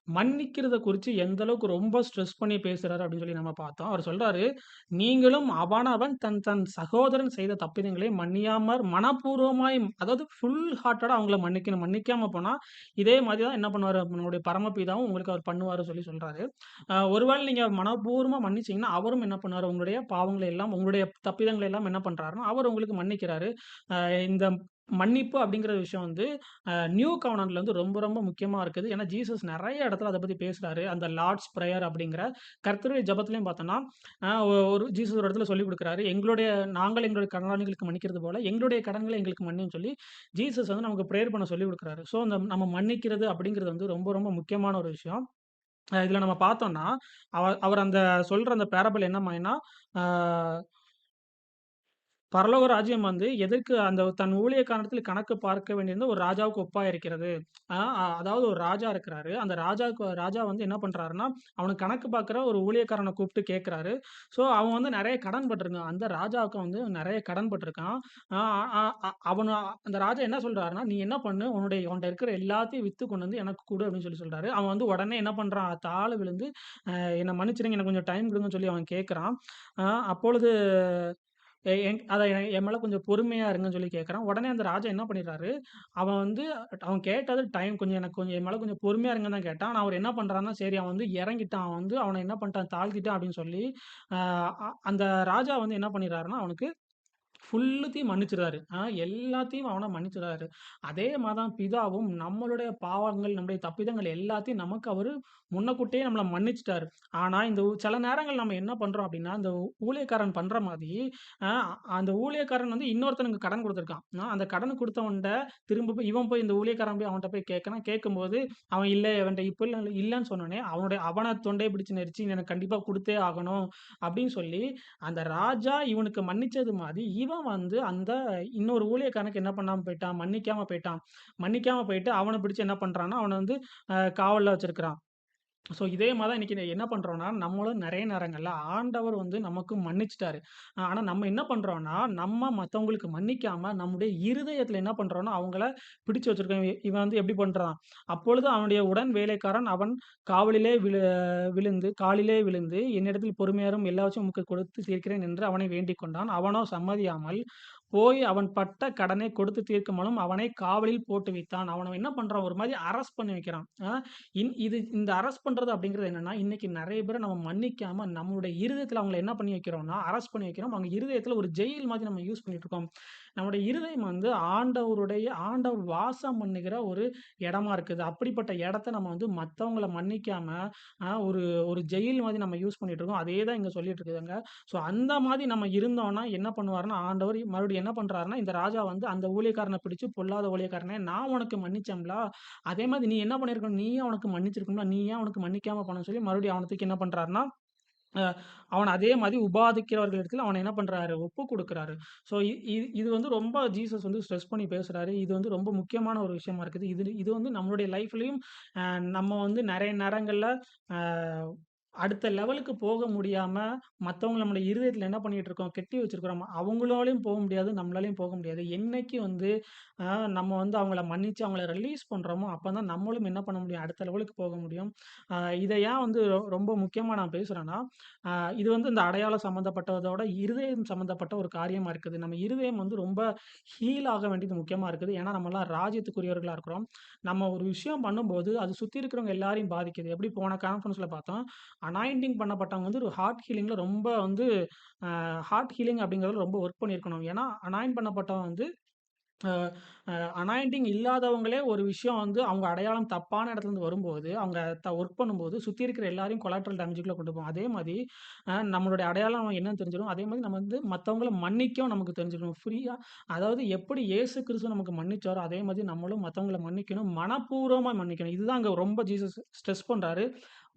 மன்னிக்கிறத குறிச்சு எந்த அளவுக்கு ரொம்ப ஸ்ட்ரெஸ் பண்ணி பேசுறாரு அப்படின்னு சொல்லி நம்ம பார்த்தோம். அவர் சொல்றாரு, "நீங்களும் அவனவன் தன் தன் சகோதரன் செய்த தப்பிதங்களை மன்னியாமற் மனப்பூர்வமாய்" அதாவது ஃபுல் ஹார்ட்டடா அவங்கள மன்னிக்கணும். மன்னிக்காம போனா, இதே மாதிரி தான் என்ன பண்ணுவாரு, நம்மளுடைய பரமபிதாவும் உங்களுக்கு அவர் பண்ணுவாரு சொல்லி சொல்றாரு. ஒருவேளை நீங்க மனப்பூர்வமா மன்னிச்சீங்கன்னா, அவரும் என்ன பண்ணுவாரு, உங்களுடைய பாவங்களை எல்லாம், உங்களுடைய தப்பிதங்களை எல்லாம் என்ன பண்றாருன்னா, அவர் உங்களுக்கு மன்னிக்கிறாரு. இந்த மன்னிப்பு அப்படிங்கிற விஷயம் வந்து நியூ கவர்னன்ட்ல வந்து ரொம்ப ரொம்ப முக்கியமா இருக்குது. ஏன்னா ஜீசஸ் நெறைய இடத்துல அத பத்தி பேசுறாரு. அந்த லார்ட்ஸ் பிரேயர் அப்படிங்கிற கர்த்தருடைய ஜெபத்திலயும் பார்த்தோம்னா, ஒரு ஜீசஸ் ஒரு இடத்துல சொல்லிக் குடுக்குறாரு. நாங்கள் எங்களுடைய கடனாளிகளுக்கு மன்னிக்கிறது போல, எங்களுடைய கடன்களை எங்களுக்கு மன்னின்னு சொல்லி, ஜீசஸ் வந்து நமக்கு பிரேயர் பண்ண சொல்லிக் குடுக்குறாரு. ஸோ, நம்ம மன்னிக்கிறது அப்படிங்கிறது வந்து ரொம்ப ரொம்ப முக்கியமான ஒரு விஷயம். இதுல நம்ம பார்த்தோம்னா, அவர் அந்த சொல்ற அந்த பேரபிள் என்ன மாரின்னா, ஆ பரலோக ராஜ்யம் வந்து எதற்கு அந்த தன் ஊழியக்காரத்தில் கணக்கு பார்க்க வேண்டியிருந்த ஒரு ராஜாவுக்கு ஒப்பா இருக்கிறது. அ அ அதாவது ஒரு ராஜா இருக்கிறாரு. அந்த ராஜா வந்து என்ன பண்றாருன்னா, அவனுக்கு கணக்கு பார்க்குற ஒரு ஊழியக்காரன கூப்பிட்டு கேட்கிறாரு. ஸோ அவன் வந்து நெறைய கடன் பட்டிருக்கான். அந்த ராஜாவுக்கு வந்து நெறைய கடன் பட்டிருக்கான். அ அ அ அவன அந்த ராஜா என்ன சொல்றாருன்னா, "நீ என்ன பண்ணு, உன்ட்ட இருக்கிற எல்லாத்தையும் வித்து கொண்டு வந்து எனக்கு குடு" அப்படின்னு சொல்லி சொல்றாரு. அவன் வந்து உடனே என்ன பண்றான், தாழ விழுந்து, "என்ன மன்னிச்சிடுங்க, எனக்கு கொஞ்சம் டைம் குடுங்கன்னு" சொல்லி அவன் கேட்கிறான். அப்பொழுது என் மேல கொஞ்சம் பொறுமையா இருங்கன்னு சொல்லி கேட்குறான். உடனே அந்த ராஜா என்ன பண்ணிடுறாரு, அவன் வந்து அவன் கேட்டது டைம் கொஞ்சம் எனக்கு கொஞ்சம் என் மேல கொஞ்சம் பொறுமையா இருங்கன்னு தான் கேட்டான். ஆனா அவர் என்ன பண்றாருன்னா, சரி அவன் வந்து இறங்கிட்டான். அவன் வந்து அவன என்ன பண்ணிட்டான், தாழ்த்திட்டான் அப்படின்னு சொல்லி, அ அ அந்த ராஜா வந்து என்ன பண்ணிடுறாருன்னா, அவனுக்கு ஃபுல்லுத்தையும் மன்னிச்சுறாரு. எல்லாத்தையும் அவன மன்னிச்சுறாரு. அதே மாரி தான் பிதாவும் நம்மளுடைய பாவங்கள், நம்முடைய தப்பிதங்கள் எல்லாத்தையும் நமக்கு அவரு முன்னக்கூட்டியே நம்மள மன்னிச்சுட்டாரு. ஆனா, இந்த சில நேரங்கள் நம்ம என்ன பண்றோம் அப்டின்னா, இந்த ஊழியக்காரன் பண்ற மாரி, அ அந்த ஊழியக்காரன் வந்து இன்னொருத்தனுக்கு கடன் குடுத்துருக்கான். அந்த கடன் குடுத்தவன்ட்ட திரும்ப போய் இவன் போய் இந்த ஊழியக்காரன் போய் அவன்ட்ட போய் கேட்கறான். கேட்கும்போது, அவன் இல்ல என்ட்ட இப்ப இல்லன்னு சொன்னோனே, அவன தொண்டைய பிடிச்சு நெரிச்சு, "நீ எனக்கு கண்டிப்பா குடுத்தே ஆகணும்" அப்டின்னு சொல்லி அந்த ராஜா இவனுக்கு மன்னிச்சது மாரி, இவன் வந்து அந்த இன்னொரு ஊழியக்காரனுக்கு என்ன பண்ணாம போயிட்டான், மன்னிக்காம போயிட்டான். மன்னிக்காம போயிட்டு அவன பிடிச்சு என்ன பண்றான்னா, அவன வந்து காவல்ல வச்சிருக்கிறான். ஸோ இதே மாரி தான் இன்னைக்கு என்ன பண்றோம்னா, நம்மளும் நெறைய நேரங்கள்ல ஆண்டவர் வந்து நமக்கு மன்னிச்சுட்டாரு. ஆனா நம்ம என்ன பண்றோம்னா, நம்ம மத்தவங்களுக்கு மன்னிக்காம நம்முடைய இருதயத்துல என்ன பண்றோம்னா, அவங்கள பிடிச்சு வச்சிருக்கோம். இவன் வந்து எப்படி பண்றான்? அப்பொழுது அவனுடைய உடன் வேலைக்காரன் அவன் காவலிலே விழுந்து காலிலே விழுந்து, "என்னிடத்தில் பொறுமையாரும் எல்லாவற்றையும் உமக்கு கொடுத்து தீர்க்கிறேன்" என்று அவனை வேண்டிக் கொண்டான். அவனோ சம்மதியாமல், போய் அவன் பட்ட கடனை கொடுத்து தீர்க்குமலும் அவனை காவலில் போட்டு வைத்தான். அவன என்ன பண்றான்? ஒரு மாரி அரஸ்ட் பண்ணி வைக்கிறான். இந்த அரெஸ்ட் பண்றது அப்படிங்கிறது என்னன்னா, இன்னைக்கு நெறைய பேர நம்ம மன்னிக்காம நம்மளுடைய இருதயத்துல அவங்கள என்ன பண்ணி வைக்கிறோம்னா, அரெஸ்ட் பண்ணி வைக்கிறோம். அவங்க இருதயத்துல ஒரு ஜெயில் மாதிரி நம்ம யூஸ் பண்ணிட்டு இருக்கோம். நம்முடைய இருதயம் வந்து ஆண்டவர் வாசம் பண்ணுகிற ஒரு இடமா இருக்குது. அப்படிப்பட்ட இடத்த நம்ம வந்து மத்தவங்கள மன்னிக்காம, ஒரு ஒரு ஜெயில் மாதிரி நம்ம யூஸ் பண்ணிட்டு இருக்கோம். அதே தான் இங்க சொல்லிட்டு இருக்குதுங்க. ஸோ அந்த மாதிரி நம்ம இருந்தோம்னா என்ன பண்ணுவாருன்னா, ஆண்டவர் மறுபடியும் என்ன பண்றாருன்னா, இந்த ராஜா வந்து அந்த ஊழியக்காரன பிடிச்சு, "பொல்லாத ஊழியக்காரனே, நான் உனக்கு மன்னிச்சேன்ல, அதே மாதிரி நீ என்ன பண்ணியிருக்கணும்? நீயும் அவனுக்கு மன்னிச்சிருக்கணும்ல. நீ ஏன் அவனுக்கு மன்னிக்காம போனன்னு சொல்லி மறுபடியும் அவன தூக்கி என்ன பண்றாருன்னா, அ அவன அதே மாதிரி உபாதிக்கிறவர்களிடத்துல அவன என்ன பண்றாரு? ஒப்பு குடுக்குறாரு. ஸோ இது வந்து ரொம்ப ஜீசஸ் வந்து ஸ்ட்ரெஸ் பண்ணி பேசுறாரு. இது வந்து ரொம்ப முக்கியமான ஒரு விஷயமா இருக்குது. இது வந்து நம்மளுடைய லைஃப்லயும் அ நம்ம வந்து நெறைய நேரங்கள்ல அ அடுத்த லெவலுக்கு போக முடியாம, மத்தவங்கள நம்முடைய இருதயத்துல என்ன பண்ணிட்டு இருக்கோம்? கெட்டி வச்சிருக்கிறோம். அவங்களாலயும் போக முடியாது, நம்மளாலயும் போக முடியாது. என்னைக்கு வந்து அ நம்ம வந்து அவங்கள மன்னிச்சு அவங்கள ரிலீஸ் பண்றோமோ, அப்பதான் நம்மளும் என்ன பண்ண முடியும்? அடுத்த லெவலுக்கு போக முடியும். இத ஏன் வந்து ரொம்ப முக்கியமா நான் பேசுறேன்னா, அ இது வந்து இந்த அடையாளம் சம்மந்தப்பட்டதோட, இருதயம் சம்மந்தப்பட்ட ஒரு காரியமா இருக்குது. நம்ம இருதயம் வந்து ரொம்ப ஹீல் ஆக வேண்டியது முக்கியமா இருக்குது. ஏன்னா, நம்மலாம் ராஜ்யத்துக்குரியவர்களா இருக்கிறோம். நம்ம ஒரு விஷயம் பண்ணும்போது, அது சுத்தி இருக்கிறவங்க எல்லாரையும் பாதிக்குது. எப்படி போன கான்ஃபரன்ஸ்ல பார்த்தோம். அனாயிண்டிங் பண்ணப்பட்டவங்க வந்து ஒரு ஹார்ட் ஹீலிங்ல ரொம்ப வந்து ஹார்ட் ஹீலிங் அப்படிங்கிறதுல ரொம்ப ஒர்க் பண்ணியிருக்கணும். ஏன்னா, அனாயின் பண்ணப்பட்டவன் வந்து அ அ அனாயிண்டிங் இல்லாதவங்களே ஒரு விஷயம் வந்து அவங்க அடையாளம் தப்பான இடத்துலருந்து வரும்போது, அவங்க ஒர்க் பண்ணும்போது சுத்தி இருக்கிற எல்லாரையும் கொலாட்ரல் டேமேஜ்க்குள்ள கொண்டு போகும். அதே மாரி நம்மளுடைய அடையாளம் என்னன்னு தெரிஞ்சிரும். அதே மாரி நம்ம வந்து மத்தவங்கள மன்னிக்கவும் நமக்கு தெரிஞ்சிரும். ஃப்ரீயா அதாவது எப்படி இயேசு கிறிஸ்து நமக்கு மன்னிச்சாரோ, அதே மாதிரி நம்மளும் மத்தவங்கள மன்னிக்கணும். மனப்பூர்வமா மன்னிக்கணும். இதுதான் அங்க ரொம்ப ஜீசஸ் ஸ்ட்ரெஸ் பண்றாரு.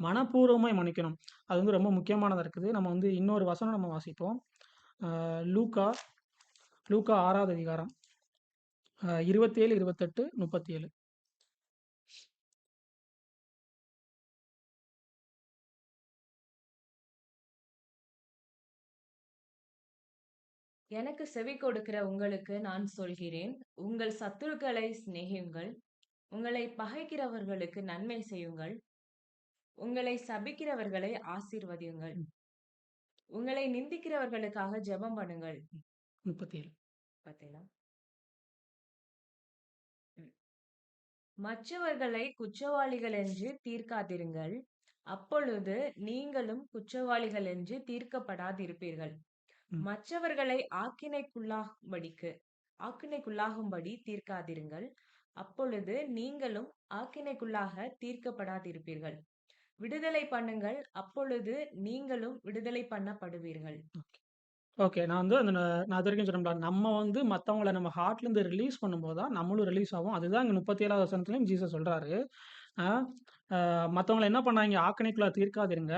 மனப்பூர்வமாய் மன்னிக்கணும். அது வந்து ரொம்ப முக்கியமானதா இருக்குது. நம்ம வந்து இன்னொரு வசனம் நம்ம வாசிப்போம். அ லூக்கா லூக்கா 6வது அதிகாரம். 27, 28, 37. எனக்கு செவி கொடுக்கிற உங்களுக்கு நான் சொல்கிறேன், உங்கள் சத்துருக்களை சிநேகியுங்கள், உங்களை பகைக்கிறவர்களுக்கு நன்மை செய்யுங்கள், உங்களை சபிக்கிறவர்களை ஆசீர்வதியுங்கள், ம். உங்களை நிந்திக்கிறவர்களுக்காக ஜெபம் பண்ணுங்கள். 37. பார்த்தீங்களா? ம். மற்றவர்களை குற்றவாளிகள் என்று தீர்க்காதிருங்கள். அப்பொழுது நீங்களும் குற்றவாளிகள் என்று தீர்க்கப்படாதிருப்பீர்கள். ம். மற்றவர்களை ஆக்கினைக்குள்ளாகும்படி தீர்க்காதிருங்கள். அப்பொழுது நீங்களும் ஆக்கினைக்குள்ளாக தீர்க்கப்படாதிருப்பீர்கள். விடுதலை பண்ணுங்கள். அப்பொழுது நீங்களும் விடுதலை பண்ணப்படுவீர்கள். ஓகே. நான் வந்து அந்த நான் இதுவரைக்கும் சொன்னேன்ல, நம்ம வந்து மத்தவங்கள நம்ம ஹார்ட்லருந்து ரிலீஸ் பண்ணும்போது தான் நம்மளும் ரிலீஸ் ஆவோம். அதுதான் இங்க 37வது வசனத்திலயும் ஜீசஸ் சொல்றாரு. அ அ மத்தவங்கள என்ன பண்ணாய்ங்க? ஆக்கினைக்குள்ள தீர்க்காதிருங்க.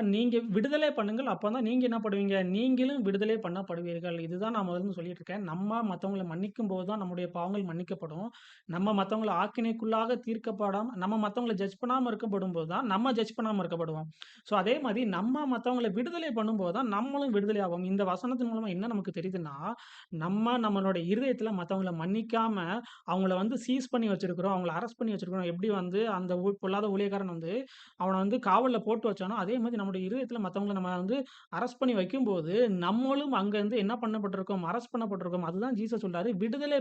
நீங்க விடுதலை பண்ணுங்கள். அப்பதான் நீங்க என்ன பண்ணுவீங்க? நீங்களும் விடுதலை பண்ணப்படுவீர்கள். இதுதான் நான் முதல்ல சொல்லிட்டு இருக்கேன். நம்ம மத்தவங்கள மன்னிக்கும்போது தான் நம்முடைய பாவங்கள் மன்னிக்கப்படும். நம்ம மத்தவங்கள ஆக்கினைக்குள்ளாக தீர்க்கப்படாம நம்ம மத்தவங்கள ஜட்ஜ் பண்ணாம இருக்கப்படும்போது தான் நம்ம ஜட்ஜ் பண்ணாம இருக்கப்படுவோம். ஸோ அதே மாரி நம்ம மத்தவங்கள விடுதலை பண்ணும்போது தான் நம்மளும் விடுதலை ஆவோம். இந்த வசனத்தின் மூலமா என்ன நமக்கு தெரியுதுன்னா, நம்மளோட இருதயத்தில மத்தவங்கள மன்னிக்காம, அவங்கள வந்து சீஸ் பண்ணி வச்சிருக்கிறோம். அவங்கள அரெஸ்ட் பண்ணி வச்சிருக்கிறோம். எப்படி வந்து அந்த பொல்லாத ஊழியக்காரன் வந்து அவன வந்து காவல்ல போட்டு வச்சானோ, அதே மாரி நம்முடைய இருதயத்தில மத்தவங்கள நம்ம வந்து அரெஸ்ட் பண்ணி வைக்கும்போது, நம்மளும் அங்க இருந்து என்ன பண்ணப்பட்டிருக்கோம்? அரெஸ்ட் பண்ணப்பட்டிருக்கோம். அதுதான் ஜீசஸ் சொல்றாரு. விடுதலை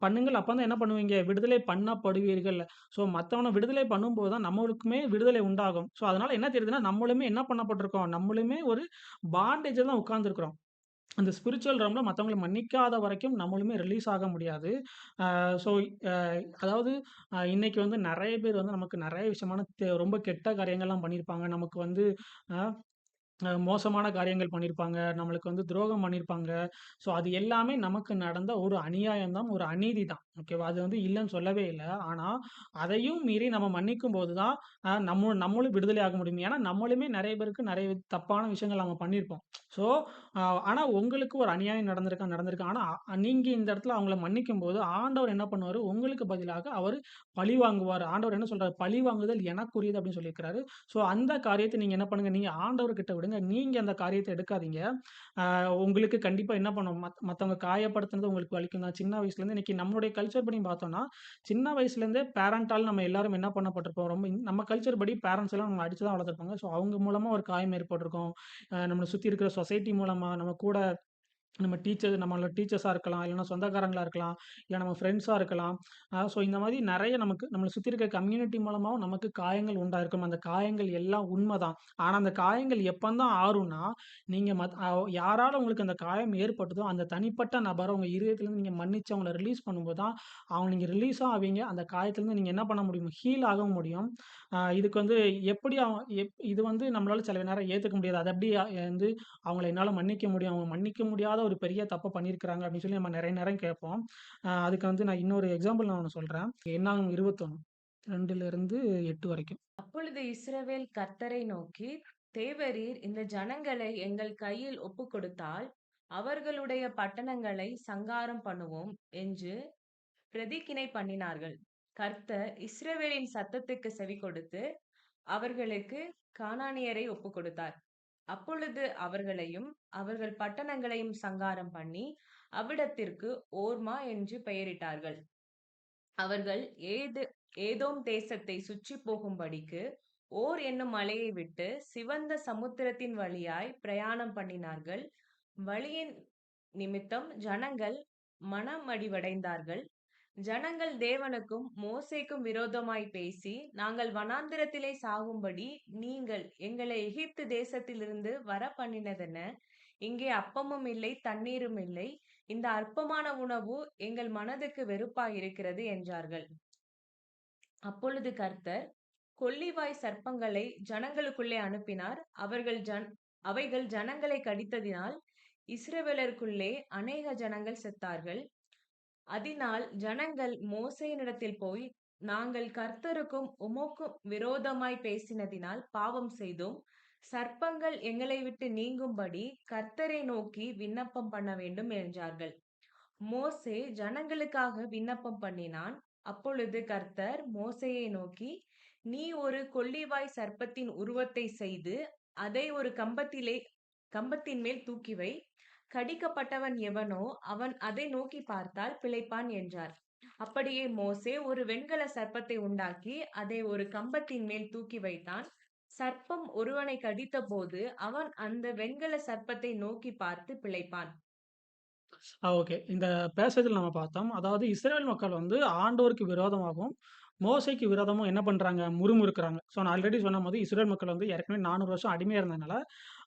பண்ணுங்கள். அப்பதான் என்ன பண்ணுவீங்க? விடுதலை பண்ணப்படுவீர்கள். ஸோ மத்தவன விடுதலை பண்ணும்போது தான் நம்மளுக்குமே விடுதலை உண்டாகும். ஸோ அதனால என்ன தெரியுதுன்னா, நம்மளுமே என்ன பண்ணப்பட்டிருக்கோம்? நம்மளுமே ஒரு பாண்டேஜ்ல தான் உட்கார்ந்திருக்கிறோம். அந்த ஸ்பிரிச்சுவல் ரம்ல மத்தவங்கள மன்னிக்காத வரைக்கும் நம்மளுமே ரிலீஸ் ஆக முடியாது. ஸோ அ அதாவது இன்னைக்கு வந்து நெறைய பேர் வந்து நமக்கு நெறைய விஷயமான ரொம்ப கெட்ட காரியங்கள்லாம் பண்ணியிருப்பாங்க. நமக்கு வந்து அ மோசமான காரியங்கள் பண்ணியிருப்பாங்க. நம்மளுக்கு வந்து துரோகம் பண்ணியிருப்பாங்க. ஸோ அது எல்லாமே நமக்கு நடந்த ஒரு அநியாயம் தான், ஒரு அநீதி தான். ஓகேவா? அது வந்து இல்லன்னு சொல்லவே இல்ல. ஆனா, அதையும் மீறி நம்ம மன்னிக்கும்போது தான் நம்மளும் விடுதலை ஆக முடியும். ஏன்னா, நம்மளுமே நெறைய பேருக்கு நெறைய தப்பான விஷயங்கள் நம்ம பண்ணியிருப்போம். ஸோ, ஆனா உங்களுக்கு ஒரு அநியாயம் நடந்திருக்கு. ஆனா, நீங்க இந்த இடத்துல அவங்கள மன்னிக்கும்போது, ஆண்டவர் என்ன பண்ணுவாரு? உங்களுக்கு பதிலாக அவரு பழி வாங்குவாரு. ஆண்டவர் என்ன சொல்றாரு? "பழி வாங்குதல் எனக்குரியது" அப்படின்னு சொல்லியிருக்கிறாரு. ஸோ அந்த காரியத்த நீங்க என்ன பண்ணுங்க, நீங்க ஆண்டவர்கிட்ட விடுங்க. நீங்க அந்த காரியத்த எடுக்காதீங்க. உங்களுக்கு கண்டிப்பா என்ன பண்ணும், மத்தவங்க காயப்படுத்துனது உங்களுக்கு வலிக்கும் தான். சின்ன வயசுலேருந்து இன்னைக்கு நம்மளுடைய கல்ச்சர் படி பார்த்தோம்னா, சின்ன வயசுலேருந்தே பேரண்டால் நம்ம எல்லாரும் என்ன பண்ணப்பட்டிருப்போம், ரொம்ப நம்ம கல்ச்சர் படி பேரண்ட்ஸ் எல்லாம் நம்மள அடிச்சு தான் வளர்த்துருப்பாங்க. ஸோ அவங்க மூலமா ஒரு காயம் ஏற்பட்டிருக்கும். நம்மள சுத்தி இருக்கிற சொசைட்டி மூலமா, நம்ம கூட நம்மளோட டீச்சர்ஸா இருக்கலாம், இல்லன்னா சொந்தக்காரங்களா இருக்கலாம், இல்ல நம்ம ஃப்ரெண்ட்ஸா இருக்கலாம். ஸோ இந்த மாரி நெறைய நம்மள சுத்தி இருக்க கம்யூனிட்டி மூலமாவும் நமக்கு காயங்கள் உண்டாயிருக்கும். அந்த காயங்கள் எல்லாம் உண்மதான். ஆனா அந்த காயங்கள் எப்பந்தான் ஆறும்னா, நீங்க யாரால உங்களுக்கு அந்த காயம் ஏற்பட்டதோ, அந்த தனிப்பட்ட நபர உங்க இருதயத்திலருந்து நீங்க மன்னிச்சு அவங்கள ரிலீஸ் பண்ணும்போது தான், அவங்க நீங்க ரிலீஸும் ஆவீங்க. அந்த காயத்திலருந்து நீங்க என்ன பண்ண முடியும்? ஹீல் ஆகவும் முடியும். இதுக்கு வந்து எப்படி இது வந்து நம்மளால சில நேரம் ஏத்துக்க முடியாது. அது எப்படி வந்து அவங்கள என்னால மன்னிக்க முடியும். அவங்க மன்னிக்க முடியாத ஒரு பெரிய தப்ப பண்ணியிருக்கிறாங்க அப்படின்னு சொல்லி நம்ம நெறைய நேரம் கேட்போம். அதுக்கு வந்து நான் இன்னொரு எக்ஸாம்பிள் நான் ஒண்ணு சொல்றேன். என்னாகும் 21 2லிருந்து 8 வரைக்கும். அப்பொழுது இஸ்ரவேல் கர்த்தரை நோக்கி, தேவரீர் இந்த ஜனங்களை எங்கள் கையில் ஒப்புக்கொடுத்தால், அவர்களுடைய பட்டணங்களை சங்காரம் பண்ணுவோம் என்று பிரதிக்கினை பண்ணினார்கள். கர்த்தர் இஸ்ரவேலின் சத்தத்துக்கு செவிகொடுத்து, அவர்களுக்கு கானானியரை ஒப்புக்கொடுத்தார். அப்பொழுது அவர்களையும் அவர்கள் பட்டணங்களையும் சங்காரம் பண்ணி, அவ்விடத்திற்கு ஓர்மா என்று பெயரிட்டார்கள். அவர்கள் ஏதோம் தேசத்தை சுற்றி போகும்படிக்கு ஓர் என்னும் மலையை விட்டு சிவந்த சமுத்திரத்தின் வழியாய் பிரயாணம் பண்ணினார்கள். வழியின் நிமித்தம் ஜனங்கள் மனமடிவடைந்தார்கள். ஜனங்கள் தேவனுக்கும் மோசேக்கும் விரோதமாய் பேசி, நாங்கள் வனாந்திரத்திலே சாகும்படி நீங்கள் எங்களை எகிப்து தேசத்திலிருந்து வர பண்ணினதென்ன? இங்கே அப்பமும் இல்லை, தண்ணீரும் இல்லை. இந்த அற்பமான உணவு எங்கள் மனதுக்கு வெறுப்பாய் இருக்கிறது என்றார்கள். அப்பொழுது கர்த்தர் கொள்ளிவாய் சர்ப்பங்களை ஜனங்களுக்குள்ளே அனுப்பினார். அவைகள் ஜனங்களை கடித்ததினால் இஸ்ரவேலருக்குள்ளே அநேக ஜனங்கள் செத்தார்கள். அதனால் ஜனங்கள் மோசேயினிடத்தில் போய், நாங்கள் கர்த்தருக்கும் உமக்கும் விரோதமாய் பேசினதினால் பாவம் செய்தோம். சர்ப்பங்கள் எங்களை விட்டு நீங்கும்படி கர்த்தரை நோக்கி விண்ணப்பம் பண்ண வேண்டும் என்றார்கள். மோசே ஜனங்களுக்காக விண்ணப்பம் பண்ணினான். அப்பொழுது கர்த்தர் மோசேயை நோக்கி, நீ ஒரு கொள்ளிவாய் சர்ப்பத்தின் உருவத்தை செய்து அதை ஒரு கம்பத்தின் மேல் தூக்கி வை. கடிக்கப்பட்டவன் எவனோ அவன் அதை நோக்கி பார்த்தால் பிழைப்பான் என்றார். அப்படியே மோசே ஒரு வெண்கல சர்ப்பத்தை உண்டாக்கி அதை ஒரு கம்பத்தின் மேல் தூக்கி வைத்தான். சர்ப்பம் ஒருவனை கடித்த போது அவன் அந்த வெண்கல சர்ப்பத்தை நோக்கி பார்த்து பிழைப்பான். ஓகே. இந்த பேசேஜ்ல நம்ம பார்த்தோம். அதாவது இஸ்ரவேல் மக்கள் வந்து ஆண்டவருக்கு விரோதமாகவும், மோசேக்கு விரோதமும் என்ன பண்றாங்க? முறுமுறுக்குறாங்க. ஸோ நான் ஆல்ரெடி சொன்ன மாரி இஸ்ரவேல் மக்கள் வந்து ஏற்கனவே 400 வருஷம் அடிமையா இருந்ததுனால,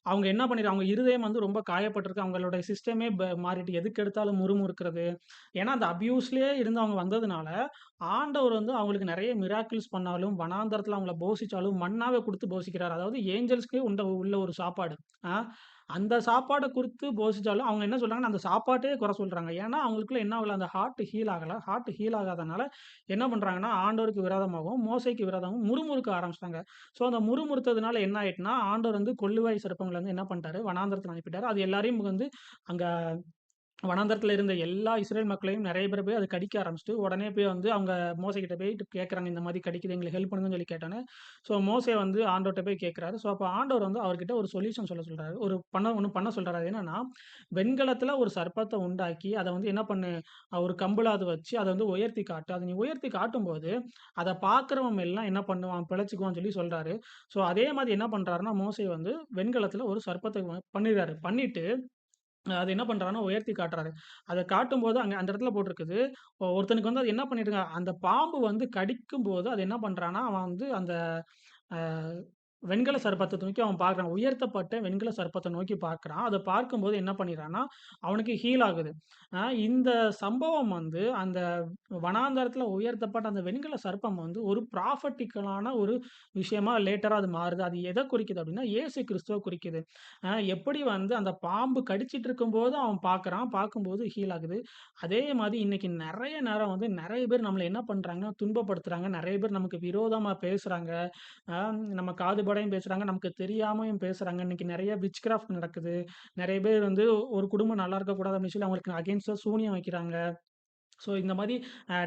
அவங்க என்ன அவங்க இருதயம் வந்து ரொம்ப காயப்பட்டிருக்கு. அவங்களுடைய சிஸ்டமே மாறிட்டு எதுக்கு எடுத்தாலும் முறுமுறுக்கிறது. ஏன்னா அந்த அபியூஸ்லயே இருந்து அவங்க வந்ததுனால, ஆண்டவர் வந்து அவங்களுக்கு நெறைய மிராக்கிள்ஸ் பண்ணாலும், வனாந்தரத்துல அவங்கள போஷிச்சாலும், மன்னாவ குடுத்து போஷிக்கிறாரு. அதாவது ஏஞ்சல்ஸ்க்கே உள்ள ஒரு சாப்பாடு. ஆ அந்த சாப்பாட குடுத்து போஷிச்சாலும், அவங்க என்ன சொல்றாங்கன்னா, அந்த சாப்பாட்டையே குறை சொல்றாங்க. ஏன்னா, அவங்களுக்குள்ள என்ன ஆகல, அந்த ஹார்ட் ஹீல் ஆகல. ஹார்ட் ஹீல் ஆகாதனால என்ன பண்றாங்கன்னா, ஆண்டவருக்கு விரோதமாகவும், மோசேக்கு விரோதமாகவும் முறுமுறுக்க ஆரம்பிச்சுட்டாங்க. ஸோ, அந்த முறுமுறுத்ததுனால என்ன ஆயிட்டுன்னா, ஆண்டவர் வந்து கொள்ளுவாய் சர்ப்பங்கள வந்து என்ன பண்ணிட்டாரு, வனாந்தரத்துல அனுப்பிட்டாரு. அது எல்லாரையும் வந்து அங்க வனாந்தரத்துல இருந்த எல்லா இஸ்ரேல் மக்களையும் நெறைய பேர போய் அது கடிக்க ஆரம்பிச்சுட்டு, உடனே போய் வந்து அவங்க மோசேகிட்ட போயிட்டு கேட்கறாங்க, இந்த மாரி கடிக்குது எங்களுக்கு ஹெல்ப் பண்ணுங்கன்னு சொல்லி கேட்டோனே, ஸோ மோசே வந்து ஆண்டவர்ட்ட போய் கேட்கறாரு. ஸோ அப்ப ஆண்டவர் வந்து அவர்கிட்ட ஒரு சொல்யூஷன் சொல்ல சொல்றாரு. ஒண்ணு பண்ண சொல்றாரு. அது என்னன்னா, வெண்கலத்துல ஒரு சர்ப்பத்த உண்டாக்கி, அத வந்து என்ன பண்ணு, ஒரு கம்புல அத வச்சு அத வந்து உயர்த்தி காட்டு. அத நீ உயர்த்தி காட்டும்போது, அத பார்க்கிறவன் எல்லாம் என்ன பண்ணுவான், பிழைச்சுக்குவான்னு சொல்லி சொல்றாரு. ஸோ அதே மாரி என்ன பண்றாருன்னா, மோசே வந்து வெண்கலத்துல ஒரு சர்ப்பத்த பண்ணிறாரு. பண்ணிட்டு அது என்ன பண்றாருன்னா, உயர்த்தி காட்டுறாரு. அத காட்டும்போது அங்க அந்த இடத்துல போட்டிருக்குது. ஒருத்தனுக்கு வந்து அது என்ன பண்ணிட்டுருங்க, அந்த பாம்பு வந்து கடிக்கும்போது அது என்ன பண்றான்னா, அவன் வந்து அந்த அ வெண்கல சர்ப்பத்த நோக்கி அவன் பார்க்குறான். உயர்த்தப்பட்ட வெண்கல சர்ப்பத்த நோக்கி பார்க்குறான். அத பார்க்கும்போது என்ன பண்ணிறான்னா, அவனுக்கு ஹீல் ஆகுது. இந்த சம்பவம் வந்து அந்த வனாந்தரத்தில உயர்த்தப்பட்ட அந்த வெண்கல சர்ப்பம் வந்து ஒரு ப்ராஃபட்டிக்கலான ஒரு விஷயமா லேட்டரா அது மாறுது. அது எத குறிக்குது அப்டின்னா, இயேசு கிறிஸ்துவ குறிக்குது. எப்படி வந்து அந்த பாம்பு கடிச்சிட்டு இருக்கும்போது அவன் பார்க்குறான். பார்க்கும்போது ஹீல் ஆகுது. அதே மாரி இன்னைக்கு நெறைய நேரம் வந்து நெறைய பேர் நம்மள என்ன பண்றாங்கன்னா, துன்பப்படுத்துறாங்க. நெறைய பேர் நமக்கு விரோதமா பேசுறாங்க. நம்ம காது படையும் பேசுறாங்க. நமக்கு தெரியாமயும் பேசுறாங்க. இன்னைக்கு நெறைய விட்ச் கிராஃப்ட் நடக்குது. நெறைய பேர் வந்து ஒரு குடும்பம் நல்லா இருக்கக்கூடாது அப்படின்னு சொல்லி அவங்களுக்கு அகைன்ஸ்ட்டா சூனியம் வைக்கிறாங்க. ஸோ இந்த மாரி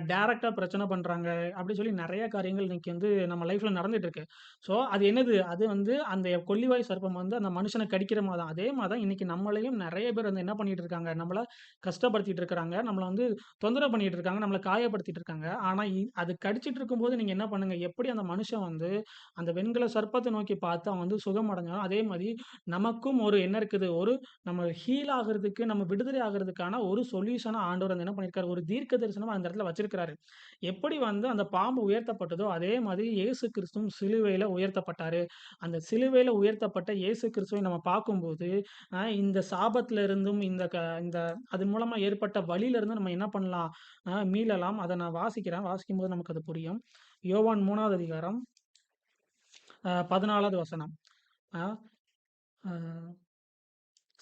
டைரக்ட்டா பிரச்சனை பண்றாங்க. அப்படி சொல்லி நெறைய காரியங்கள் இன்னைக்கு வந்து நம்ம லைஃப்ல நடந்துட்டு இருக்கு. ஸோ அது என்னது? அது வந்து அந்த கொள்ளிவாய் சர்ப்பம் வந்து அந்த மனுஷன கடிக்கிற மாரி தான். அதே மாரி தான் இன்னைக்கு நம்மளையும் நெறைய பேர் வந்து என்ன பண்ணிட்டு இருக்காங்க, நம்மள கஷ்டப்படுத்திட்டு இருக்காங்க. நம்மள வந்து தொந்தரவு பண்ணிட்டு இருக்காங்க. நம்மள காயப்படுத்திட்டு இருக்காங்க. ஆனா அது கடிச்சிட்டு இருக்கும்போது நீங்க என்ன பண்ணுங்க, எப்படி அந்த மனுஷன் வந்து அந்த வெண்கல சர்ப்பத்த நோக்கி பார்த்து அவன் வந்து சுகம் அடைஞ்சானோ, அதே மாரி நமக்கும் ஒரு என்ன இருக்குது, ஒரு நம்ம ஹீல் ஆகுறதுக்கு, நம்ம விடுதலை ஆகுறதுக்கான ஒரு சொல்யூஷனா ஆண்டவர் வந்து என்ன பண்ணியிருக்காரு, ஒரு தீர்க்க தரிசனமா அந்த இடத்துல வச்சிருக்கிறாரு. எப்படி வந்து அந்த பாம்பு உயர்த்தப்பட்டதோ, அதே மாதிரி இயேசு கிறிஸ்துவும் சிலுவையில உயர்த்தப்பட்டாரு. அந்த சிலுவையில உயர்த்தப்பட்ட இயேசு கிறிஸ்துவை நம்ம பார்க்கும்போது, இந்த சாபத்துல இருந்தும், இந்த அது மூலமா ஏற்பட்ட வலியில இருந்தும் நம்ம என்ன பண்ணலாம்? மீளலாம். அத நான் வாசிக்கிறேன். வாசிக்கும்போது நமக்கு அது புரியும். யோவான் 3வது அதிகாரம் 14வது வசனம். அ அ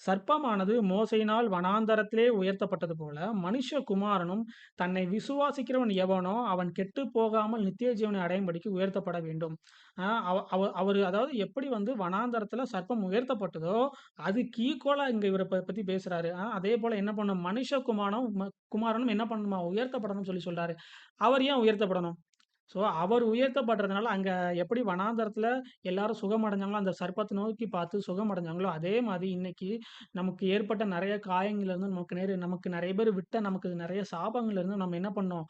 சர்ப்பமானது மோசேயினால் வனாந்தரத்திலே உயர்த்தப்பட்டது போல, மனுஷகுமாரனும் தன்னை விசுவாசிக்கிறவன் எவனோ அவன் கெட்டுப் போகாமல் நித்திய ஜீவனை அடையும்படிக்கு உயர்த்தப்பட வேண்டும். அ அவ அவ அவரு அதாவது எப்படி வந்து வனாந்தரத்தில சர்ப்பம் உயர்த்தப்பட்டதோ, அதுக்கு ஈக்குவலா இங்க இவர பத்தி பேசுறாரு. அதேபோல என்ன பண்ணும் குமாரனும் என்ன பண்ணணுமா? உயர்த்தப்படணும்னு சொல்லி சொல்றாரு. அவர் ஏன் உயர்த்தப்படணும்? ஸோ, அவர் உயர்த்தப்படுறதுனால, அங்க எப்படி வனாந்தரத்தில எல்லாரும் சுகமடைஞ்சாங்களோ, அந்த சர்ப்பத்த நோக்கி பார்த்து சுகமடைஞ்சாங்களோ, அதே மாரி இன்னைக்கு நமக்கு ஏற்பட்ட நெறைய காயங்கள்லருந்து நமக்கு நெறைய பேர் விட்ட நமக்கு நெறைய சாபங்கள்லருந்து நம்ம என்ன பண்ணோம்?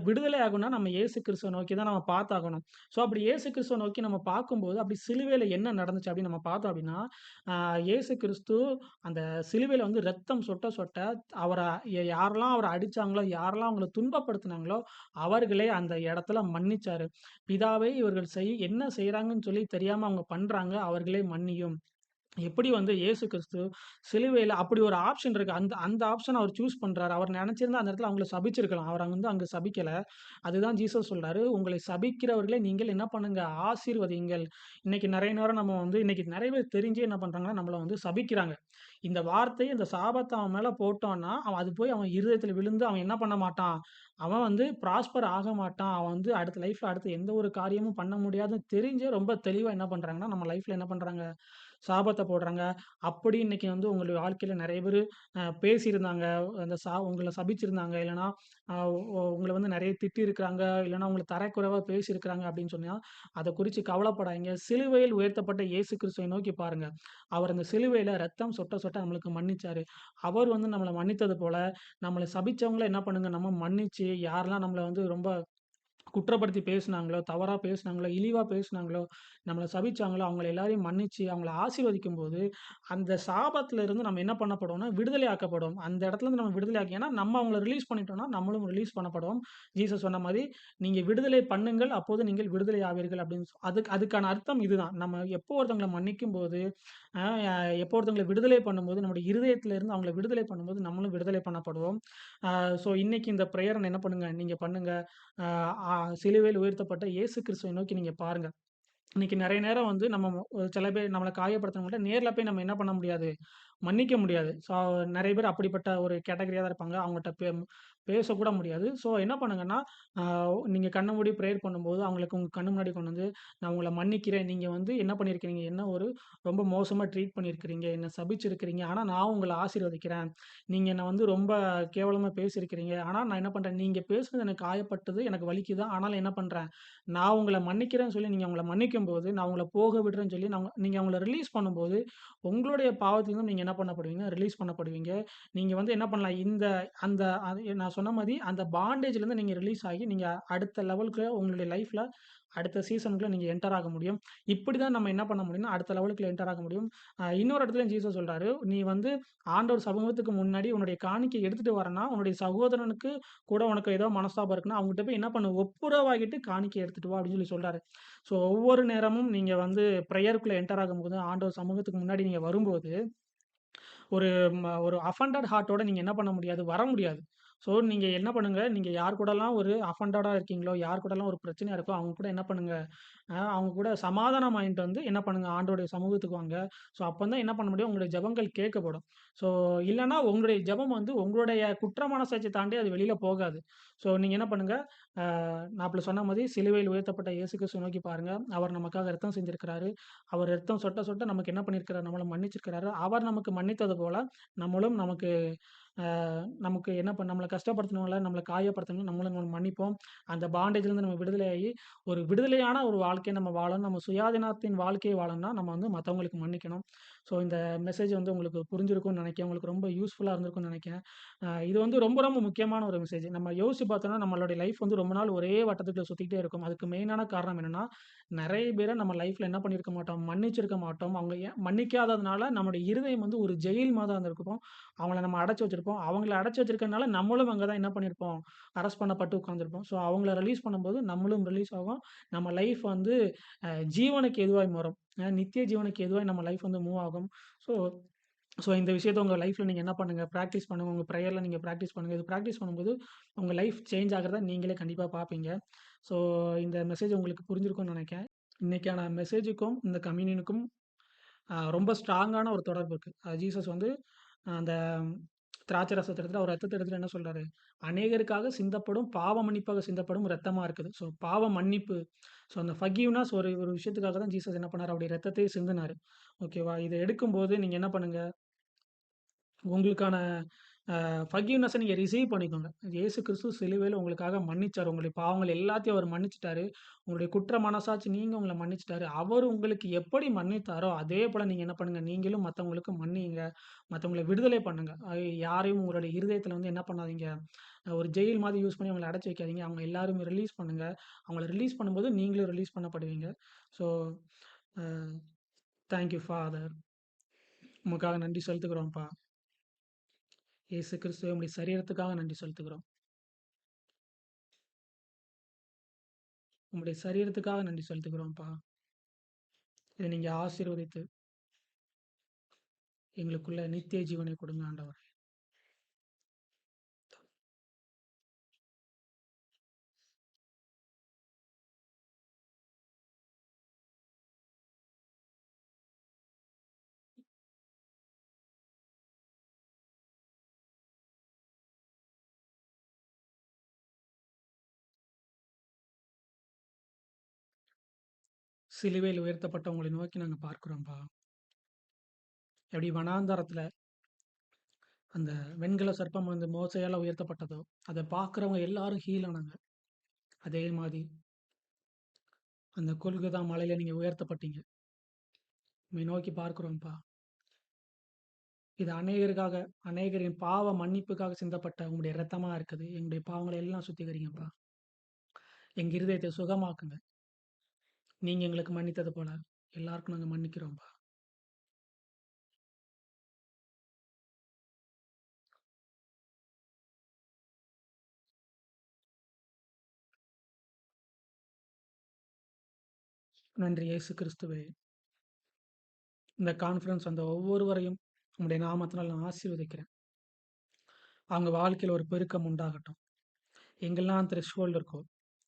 விடுதலை ஆகணும்னா நம்ம இயேசு கிறிஸ்துவ நோக்கி தான் நம்ம பார்த்தாகணும். ஸோ, அப்படி இயேசு கிறிஸ்துவ நோக்கி நம்ம பார்க்கும்போது, அப்படி சிலுவையில என்ன நடந்துச்சு அப்படின்னு நம்ம பார்த்தோம் அப்படின்னா, அ இயேசு கிறிஸ்து அந்த சிலுவையில வந்து ரத்தம் சொட்ட சொட்ட அவர யாரெல்லாம் அவர அடிச்சாங்களோ, யாரெல்லாம் அவங்கள துன்பப்படுத்துனாங்களோ, அவர்களே அந்த இடத்துல மன்னிச்சாரு. பிதாவே இவர்கள் என்ன செய்றாங்கன்னு சொல்லி தெரியாம அவங்க பண்றாங்க. அவர்களே மன்னியும். எப்படி வந்து இயேசு கிறிஸ்து சிலுவையில அப்படி ஒரு ஆப்ஷன் இருக்கு. அந்த அந்த ஆப்ஷன அவர் சூஸ் பண்றாரு. அவர் நெனச்சிருந்தா அந்த இடத்துல அவங்கள சபிச்சிருக்கலாம். அவர் வந்து அங்க சபிக்கல. அதுதான் ஜீசஸ் சொல்றாரு. உங்களை சபிக்கிறவர்களே நீங்கள் என்ன பண்ணுங்க? ஆசீர்வதியுங்கள். இன்னைக்கு நெறைய நேரம் நம்ம வந்து இன்னைக்கு நெறைய பேர் தெரிஞ்சே என்ன பண்றாங்கன்னா, நம்மள வந்து சபிக்கிறாங்க. இந்த வார்த்தை, இந்த சாபத்த அவன் மேல போட்டோம்னா, அவன் அது போய் அவன் இருதயத்துல விழுந்து அவன் என்ன பண்ண மாட்டான்? அவன் வந்து ப்ராஸ்பர் ஆக மாட்டான். அவன் வந்து அடுத்த லைஃப்ல அடுத்து எந்த ஒரு காரியமும் பண்ண முடியாதுன்னு தெரிஞ்சே ரொம்ப தெளிவா என்ன பண்றாங்கன்னா, நம்ம லைஃப்ல என்ன பண்றாங்க? சாபத்த போடுறாங்க. அப்படி இன்னைக்கு வந்து உங்களுடைய வாழ்க்கையில நெறைய பேரு பேசியிருந்தாங்க. அந்த உங்கள சபிச்சிருந்தாங்க. இல்லன்னா, அ உங்கள வந்து நெறைய திட்டியிருக்கிறாங்க. இல்லன்னா உங்கள தரக்குறைவா பேசியிருக்கிறாங்க அப்படின்னு சொன்னா, அத குறிச்சு கவலைப்படாதீங்க. சிலுவையில் உயர்த்தப்பட்ட இயேசு கிறிஸ்துவை நோக்கி பாருங்க. அவர் அந்த சிலுவையில ரத்தம் சொட்ட சொட்ட நம்மளுக்கு மன்னிச்சாரு. அவர் வந்து நம்மள மன்னித்தது போல, நம்மள சபிச்சவங்கள என்ன பண்ணுங்க, நம்ம மன்னிச்சு யாரெல்லாம் நம்மள வந்து ரொம்ப குற்றப்படுத்தி பேசுனாங்களோ, தவறா பேசுனாங்களோ, இழிவா பேசுனாங்களோ, நம்மள சபிச்சாங்களோ, அவங்கள எல்லாரையும் மன்னிச்சு, அவங்கள ஆசீர்வதிக்கும்போது, அந்த சாபத்துல இருந்து நம்ம என்ன பண்ணப்படுவோம்னா, விடுதலை ஆக்கப்படுவோம். அந்த இடத்துலருந்து நம்ம விடுதலை ஏன்னா நம்ம அவங்கள ரிலீஸ் பண்ணிட்டோம்னா, நம்மளும் ரிலீஸ் பண்ணப்படுவோம். ஜீசஸ் சொன்ன மாரி, "நீங்க விடுதலை பண்ணுங்கள், அப்போது நீங்கள் விடுதலை ஆவீர்கள்" அப்படின்னு அதுக்கான அர்த்தம் இதுதான். நம்ம எப்போ ஒருத்தவங்கள மன்னிக்கும்போது, அ எப்போ ஒருத்தவங்கள விடுதலை பண்ணும்போது, நம்முடைய இருதயத்துல இருந்து அவங்கள விடுதலை பண்ணும்போது, நம்மளும் விடுதலை பண்ணப்படுவோம். ஸோ இன்னைக்கு இந்த பிரேயர என்ன பண்ணுங்க, நீங்க பண்ணுங்க. அ அ சிலுவையில் உயர்த்தப்பட்ட இயேசு கிறிஸ்துவை நோக்கி நீங்க பாருங்க. இன்னைக்கு நெறைய நேரம் வந்து நம்ம சில பேர் நம்மள காயப்படுத்துனவங்கள்ட்ட நேர்ல போய் நம்ம என்ன பண்ண முடியாது? மன்னிக்க முடியாது. ஸோ நெறைய பேர் அப்படிப்பட்ட ஒரு கேட்டகரியா தான் இருப்பாங்க. அவங்கட்ட பேசக்கூட முடியாது. ஸோ என்ன பண்ணுங்கன்னா, அ நீங்க கண்ண மூடி பிரேயர் பண்ணும்போது, அவங்களுக்கு உங்க கண்ணு முன்னாடி கொண்டு வந்து, "நான் உங்கள மன்னிக்கிறேன். நீங்க வந்து என்ன பண்ணியிருக்கிறீங்க? என்ன ஒரு ரொம்ப மோசமா ட்ரீட் பண்ணியிருக்கிறீங்க. என்ன சபிச்சிருக்கிறீங்க. ஆனா நான் உங்கள ஆசீர்வதிக்கிறேன். நீங்க என்ன வந்து ரொம்ப கேவலமா பேசியிருக்கிறீங்க. ஆனா நான் என்ன பண்றேன், நீங்க பேசுனது எனக்கு காயப்பட்டது. எனக்கு வலிக்குது. ஆனாலும் என்ன பண்றேன், நான் உங்கள மன்னிக்கிறேன்னு சொல்லி நீங்க அவங்கள மன்னிக்கும்போது, நான் உங்கள போக விடுறேன்னு சொல்லி நீங்க அவங்கள ரிலீஸ் பண்ணும்போது, உங்களுடைய பாவத்திலிருந்து நீங்க என்ன என்ன பண்ணப்படுவீங்க? ரிலீஸ் பண்ணப்படுவீங்க. நீங்க வந்து என்ன பண்ணலாம், அந்த நான் சொன்ன மாரி அந்த பாண்டேஜ்லேருந்து நீங்க ரிலீஸ் ஆகி, நீங்க அடுத்த லெவலுக்கு உங்களுடைய லைஃப்ல அடுத்த சீசனுக்குள்ள நீங்க என்டர் ஆக முடியும். இப்படிதான் நம்ம என்ன பண்ண முடியும்னா, அடுத்த லெவலுக்குள்ள என்டர் ஆக முடியும். இன்னொரு இடத்துலயும் ஜீசஸ் சொல்றாரு, "நீ வந்து ஆண்டவர் சமூகத்துக்கு முன்னாடி உன்னுடைய காணிக்கை எடுத்துட்டு வரேன்னா, உன்னுடைய சகோதரனுக்கு கூட உனக்கு ஏதோ மனஸ்தாபம் இருக்குன்னா, அவங்ககிட்ட போய் என்ன பண்ணு, ஒப்புரவாகிட்டு காணிக்கை எடுத்துட்டு வா" அப்படின்னு சொல்லி சொல்றாரு. ஸோ ஒவ்வொரு நேரமும் நீங்க வந்து பிரேயருக்குள்ள என்டர் ஆகும்போது, ஆண்டவர் சமூகத்துக்கு முன்னாடி நீங்க வரும்போது, ஒரு ஒரு அஃபண்டட் ஹார்ட்டோட நீங்க என்ன பண்ண முடியாது, வர முடியாது. ஸோ நீங்க என்ன பண்ணுங்க, நீங்க யார் கூடலாம் ஒரு அஃபண்டடா இருக்கீங்களோ, யார் கூடலாம் ஒரு பிரச்சனையா இருக்கோ, அவங்க கூட என்ன பண்ணுங்க, அவங்க கூட சமாதானம் ஆயிட்டு வந்து என்ன பண்ணுங்க, ஆண்டவருடைய சமூகத்துக்கு வாங்க. ஸோ அப்பதான் என்ன பண்ண முடியும், உங்களுடைய ஜெபங்கள் கேட்கப்படும். ஸோ இல்லன்னா உங்களுடைய ஜெபம் வந்து உங்களுடைய குற்ற மனசாட்சிய தாண்டி அது வெளியில போகாது. ஸோ நீங்க என்ன பண்ணுங்க, நான் அப்பல சொன்ன மாரி சிலுவையில் உயர்த்தப்பட்ட இயேசு கிறிஸ்துவ நோக்கி பாருங்க. அவர் நமக்காக இரத்தம் சிந்தியிருக்கிறாரு. அவர் இரத்தம் சொட்ட சொட்ட நமக்கு என்ன பண்ணியிருக்கிறார், நம்மள மன்னிச்சிருக்கிறாரு. அவர் நமக்கு மன்னித்தது போல நம்மளும் நமக்கு என்ன நம்மள கஷ்டப்படுத்தினவங்கள, நம்மள காயப்படுத்தினவங்கள நம்மளும் மன்னிப்போம். அந்த பாண்டேஜ்லேருந்து நம்ம விடுதலையாகி, ஒரு விடுதலையான ஒரு வாழ்க்கைய நம்ம வாழணும். நம்ம சுயாதீனத்தின் வாழ்க்கைய வாழணும்னா, நம்ம வந்து மத்தவங்களுக்கு மன்னிக்கணும். ஸோ இந்த மெசேஜ் வந்து உங்களுக்கு புரிஞ்சிருக்கும்னு நெனைக்கிறேன். உங்களுக்கு ரொம்ப யூஸ்ஃபுல்லா இருந்திருக்கும்னு நெனைக்கிறேன். இது வந்து ரொம்ப ரொம்ப முக்கியமான ஒரு மெசேஜ். நம்ம யோசிச்சு பார்த்தோம்னா, நம்மளுடைய லைஃப் வந்து ரொம்ப நாள் ஒரே வட்டத்துக்குள்ள சுத்திக்கிட்டே இருக்கும். அதுக்கு மெயினான காரணம் என்னன்னா, நெறைய பேர நம்ம லைஃப்ல என்ன பண்ணியிருக்க மாட்டோம், மன்னிச்சிருக்க மாட்டோம். அவங்க ஏன் மன்னிக்காததுனால நம்முடைய இருதயம் வந்து ஒரு ஜெயில் மாரி தான் இருந்திருக்கும். அவங்கள நம்ம அடைச்சு வச்சிருப்போம். அவங்கள அடைச்சு வச்சிருக்கனால நம்மளும் அங்க தான் என்ன பண்ணியிருப்போம், அரெஸ்ட் பண்ணப்பட்டு உட்கார்ந்திருப்போம். ஸோ அவங்கள ரிலீஸ் பண்ணும்போது நம்மளும் ரிலீஸ் ஆவோம். நம்ம லைஃப் வந்து ஜீவனுக்கு எதுவாய் மாறும். நித்திய ஜீவனுக்கு எதுவாய் நம்ம லைஃப் வந்து மூவ் ஆகும். ஸோ ஸோ இந்த விஷயத்த உங்க லைஃப்ல நீங்க என்ன பண்ணுங்க, பிராக்டிஸ் பண்ணுங்க. உங்க பிரேயர்ல நீங்க பிராக்டிஸ் பண்ணுங்க. இது பிராக்டிஸ் பண்ணும்போது உங்க லைஃப் சேஞ்ச் ஆகுறத நீங்களே கண்டிப்பா பார்ப்பீங்க. ஸோ இந்த மெசேஜ் உங்களுக்கு புரிஞ்சிருக்கும்னு நெனைக்கிறேன். இன்னைக்கான மெசேஜுக்கும், இந்த கம்யூனியனுக்கும் ரொம்ப ஸ்ட்ராங்கான ஒரு தொடர்பு இருக்கு. ஜீசஸ் வந்து அந்த திராட்சை ரசத்த எடுத்துட்டு, அவர் ரத்தத்த எடுத்துட்டு என்ன சொல்றாரு? அநேகருக்காக சிந்தப்படும், பாவ மன்னிப்பாக சிந்தப்படும் ரத்தமா இருக்குது. ஸோ பாவ மன்னிப்பு. ஸோ அந்த ஃபர்கிவ்னஸ் ஒரு ஒரு விஷயத்துக்காக தான் ஜீசஸ் என்ன பண்ணாரு? அவருடைய ரத்தத்தையே சிந்துனாரு. ஓகேவா? இத எடுக்கும்போது நீங்க என்ன பண்ணுங்க? உங்களுக்கான ஃபர்கிவ்னஸ நீங்க ரிசீவ் பண்ணிக்கோங்க. இயேசு கிறிஸ்து சிலுவையில உங்களுக்காக மன்னிச்சாரு. உங்களுடைய பாவங்கள் எல்லாத்தையும் அவர் மன்னிச்சுட்டாரு. உங்களுடைய குற்ற மனசாட்சி நீங்க உங்கள மன்னிச்சுட்டாரு. அவர் உங்களுக்கு எப்படி மன்னித்தாரோ, அதே போல நீங்க என்ன பண்ணுங்க, நீங்களும் மத்தவங்களுக்கு மன்னியுங்க. மத்தவங்கள விடுதலை பண்ணுங்க. யாரையும் உங்களுடைய இருதயத்தில வந்து என்ன பண்ணாதீங்க, ஒரு ஜெயில் மாதிரி யூஸ் பண்ணி அவங்கள அடைச்சு வைக்காதீங்க. அவங்க எல்லாரையுமே ரிலீஸ் பண்ணுங்க. அவங்கள ரிலீஸ் பண்ணும்போது நீங்களும் ரிலீஸ் பண்ணப்படுவீங்க. So, uh thank you father. உமக்காக நன்றி செலுத்துகிறோம்ப்பா. இயேசு கிறிஸ்துவே உம்முடைய சரீரத்துக்காக நன்றி செலுத்துகிறோம். உம்முடைய சரீரத்துக்காக நன்றி செலுத்துகிறோம்ப்பா. இத நீங்க ஆசீர்வதித்து, எங்களுக்குள்ள நித்திய ஜீவனை கொடுங்க ஆண்டவரே. சிலுவையில் உயர்த்தப்பட்ட உங்களை நோக்கி நாங்க பார்க்கிறோம்ப்பா. எப்படி வனாந்தரத்துல அந்த வெண்கல சர்ப்பம் வந்து மோசேயால உயர்த்தப்பட்டதோ, அத பார்க்கிறவங்க எல்லாரும் ஹீல் ஆனாங்க. அதே மாரி அந்த கொல்கதா மலையில நீங்க உயர்த்தப்பட்டீங்க. உம்மை நோக்கி பார்க்கிறோம்ப்பா. இது அநேகருக்காக, அநேகரின் பாவ மன்னிப்புக்காக சிந்தப்பட்ட உம்முடைய இரத்தமா இருக்குது. எங்களுடைய பாவங்கள எல்லாம் சுத்திகரிங்கப்பா. எங்க இருதயத்தை சுகமாக்குங்க. நீங்க எங்களுக்கு மன்னித்தது போல, எல்லாருக்கும் நாங்க மன்னிக்கிறோம்ப்பா. நன்றி இயேசு கிறிஸ்துவே. இந்த கான்ஃபரன்ஸ் அந்த ஒவ்வொருவரையும் உம்முடைய நாமத்தினால் நான் ஆசீர்வதிக்கிறேன். அவங்க வாழ்க்கையில ஒரு பெருக்கம் உண்டாகட்டும். எங்கெல்லாம் த்ரெஷ்ஹோல்டு இருக்கோ,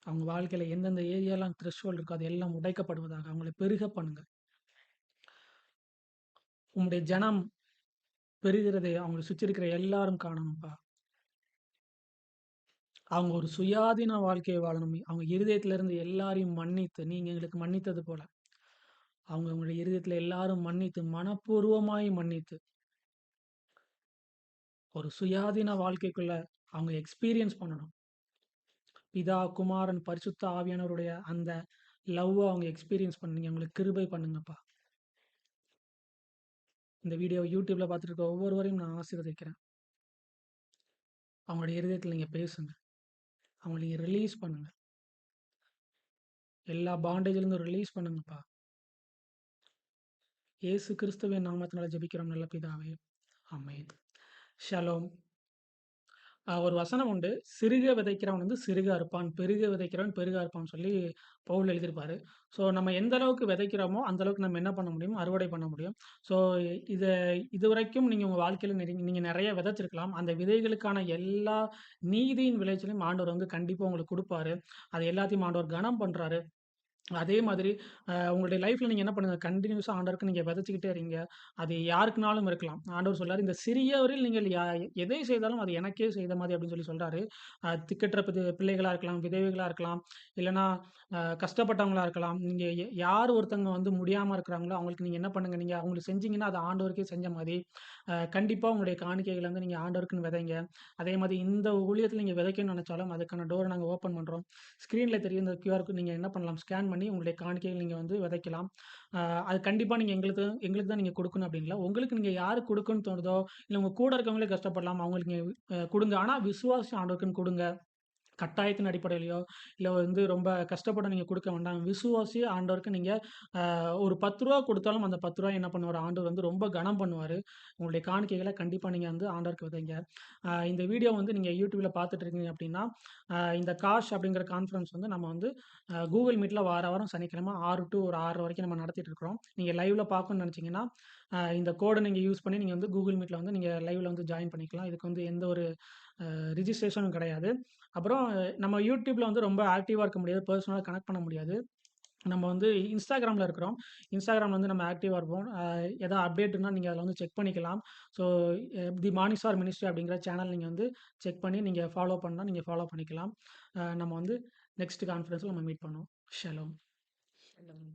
அவங்க வாழ்க்கையில எந்தெந்த ஏரியாலாம் த்ரெஷ்ஹோல்டு இருக்கோ, அது எல்லாம் உடைக்கப்படுவதாக. அவங்கள பெருக பண்ணுங்க. உம்முடைய ஜனம் பெருகிறதை அவங்கள சுற்றி இருக்கிற எல்லாரும் காணணும்ப்பா. அவங்க ஒரு சுயாதீன வாழ்க்கைய வாழணும். அவங்க இருதயத்திலிருந்து எல்லாரையும் மன்னித்து, நீங்க எங்களுக்கு மன்னித்தது போல, அவங்க உங்களுடைய இருதயத்தில எல்லாரும் மன்னித்து, மனப்பூர்வமாய் மன்னித்து, ஒரு சுயாதீன வாழ்க்கைக்குள்ள அவங்க எக்ஸ்பீரியன்ஸ் பண்ணணும். பிதா, குமாரன், பரிசுத்த ஆவியானவருடைய அந்த லவ்வ அவங்க எக்ஸ்பீரியன்ஸ் பண்ணீங்க. அவங்களுக்கு கிருபை பண்ணுங்கப்பா. இந்த வீடியோ யூடியூப்ல பார்த்துட்டு இருக்க ஒவ்வொருவரையும் நான் ஆசீர்வதிக்கிறேன். அவங்களுடைய இருதயத்தில் நீங்கள் பேசுங்க. அவங்கள நீங்கள் ரிலீஸ் பண்ணுங்க. எல்லா பாண்டேஜ்லேருந்து ரிலீஸ் பண்ணுங்கப்பா. இயேசு கிறிஸ்துவின் நாமத்தினால ஜெபிக்கிறோம் நல்ல பிதாவே. ஆமென். ஷலோம். ஒரு வசனம் உண்டு. "சிறுக விதைக்கிறவன் வந்து சிறுக அறுப்பான். பெருக விதைக்கிறவன் பெருக அறுப்பான்னு" சொல்லி பவுல் எழுதியிருப்பாரு. ஸோ நம்ம எந்த அளவுக்கு விதைக்கிறோமோ, அந்த அளவுக்கு நம்ம என்ன பண்ண முடியும்? அறுவடை பண்ண முடியும். ஸோ இத இதுவரைக்கும் நீங்க உங்க வாழ்க்கையில நீங்க நெறைய விதைச்சிருக்கலாம். அந்த விதைகளுக்கான எல்லா நீதியின் விளைச்சலையும் ஆண்டவர் வந்து கண்டிப்பா உங்களுக்கு குடுப்பாரு. அது எல்லாத்தையும் ஆண்டவர் கனம் பண்றாரு. அதே மாதிரி உங்களுடைய லைஃப்ல நீங்க என்ன பண்ணுங்க, கன்டினியூஸா ஆண்டவருக்கு நீங்க விதைச்சுக்கிட்டே இருங்க. அது யாருக்குனாலும் இருக்கலாம். ஆண்டவர் சொல்றாரு, "இந்த சிறியவரில் நீங்கள் எதை செய்தாலும் அது எனக்கே செய்த மாதிரி" அப்படின்னு சொல்லி சொல்றாரு. திக்கற்ற பிள்ளைகளா இருக்கலாம், விதவைகளா இருக்கலாம், இல்லன்னா கஷ்டப்பட்டவங்களா இருக்கலாம். நீங்க யார் ஒருத்தவங்க வந்து முடியாம இருக்கிறாங்களோ, அவங்களுக்கு நீங்க என்ன பண்ணுங்க, நீங்க அவங்களுக்கு செஞ்சீங்கன்னா, அது ஆண்டவருக்கே செஞ்ச மாரி. கண்டிப்பா உங்களுடைய காணிக்கைகள வந்து நீங்க ஆண்டவருக்குன்னு விதைங்க. அதே மாதிரி இந்த ஊழியத்தில நீங்க விதைக்கணும்னு நெனைச்சாலும், அதுக்கான டோர நாங்க ஓப்பன் பண்றோம். ஸ்க்ரீன்ல தெரியும் இந்த கியூஆர் கோட் நீங்க என்ன பண்ணலாம், ஸ்கேன் பண்ணி உங்களுடைய காணிக்கைகள் நீங்க வந்து விதைக்கலாம். அ அது கண்டிப்பா நீங்க எங்களுக்கு எங்களுக்கு தான் நீங்க குடுக்கணும் அப்படின்னு இல்ல. உங்களுக்கு நீங்க யாருக்கு குடுக்கணும்னு தோணுதோ, இல்ல உங்க கூட இருக்கவங்களே கஷ்டப்படலாம். அவங்களுக்கு நீங்க குடுங்க. ஆனா விசுவாசி ஆண்டவருக்குன்னு குடுங்க. கட்டாயத்தின் அடிப்படையிலயோ, இல்ல வந்து ரொம்ப கஷ்டப்பட்டு நீங்க குடுக்க வேண்டாம். விசுவாசி ஆண்டவருக்கு நீங்க ஒரு ரூ. 10 குடுத்தாலும் அந்த ரூ. 10 என்ன பண்ணுவாரு, ஆண்டவர் வந்து ரொம்ப கனம் பண்ணுவாரு. உங்களுடைய காணிக்கைகள கண்டிப்பா நீங்க வந்து ஆண்டவருக்கு விதைங்க. இந்த வீடியோ வந்து நீங்க YouTubeல பார்த்துட்டு இருக்கீங்க அப்படின்னா, இந்த காஷ் அப்படிங்கிற கான்ஃபரன்ஸ் வந்து நம்ம வந்து Google Meetல வார வாரம் சனிக்கிழமை 6 டூ ஒரு 6:30 வரைக்கும் நம்ம நடத்திட்டு இருக்கிறோம். நீங்க லைவ்ல பார்க்கணும்னு நெனச்சீங்கன்னா, இந்த கோட நீங்க யூஸ் பண்ணி நீங்க வந்து Google Meetல வந்து நீங்க லைவ்ல வந்து ஜாயின் பண்ணிக்கலாம். இதுக்கு வந்து எந்த ஒரு ரிஜிஸ்ட்ரேஷனும் கிடையாது. அப்புறம் நம்ம YouTubeல வந்து ரொம்ப ஆக்டிவா இருக்க முடியாது. பெர்சனலா கனெக்ட் பண்ண முடியாது. நம்ம வந்து Instagramல இருக்கிறோம். Instagramல வந்து நம்ம ஆக்டிவா இருப்போம். எதா அப்டேட்னா நீங்க அதில வந்து செக் பண்ணிக்கலாம். ஸோ தி மானிசார் மினிஸ்ட்ரி அப்படிங்கிற சேனல் நீங்க வந்து செக் பண்ணி நீங்க ஃபாலோ பண்ணா நீங்க ஃபாலோ பண்ணிக்கலாம். நம்ம வந்து நெக்ஸ்ட் கான்ஃபரன்ஸ்ல நம்ம மீட் பண்ணுவோம். ஷலோம். ஷலோம்.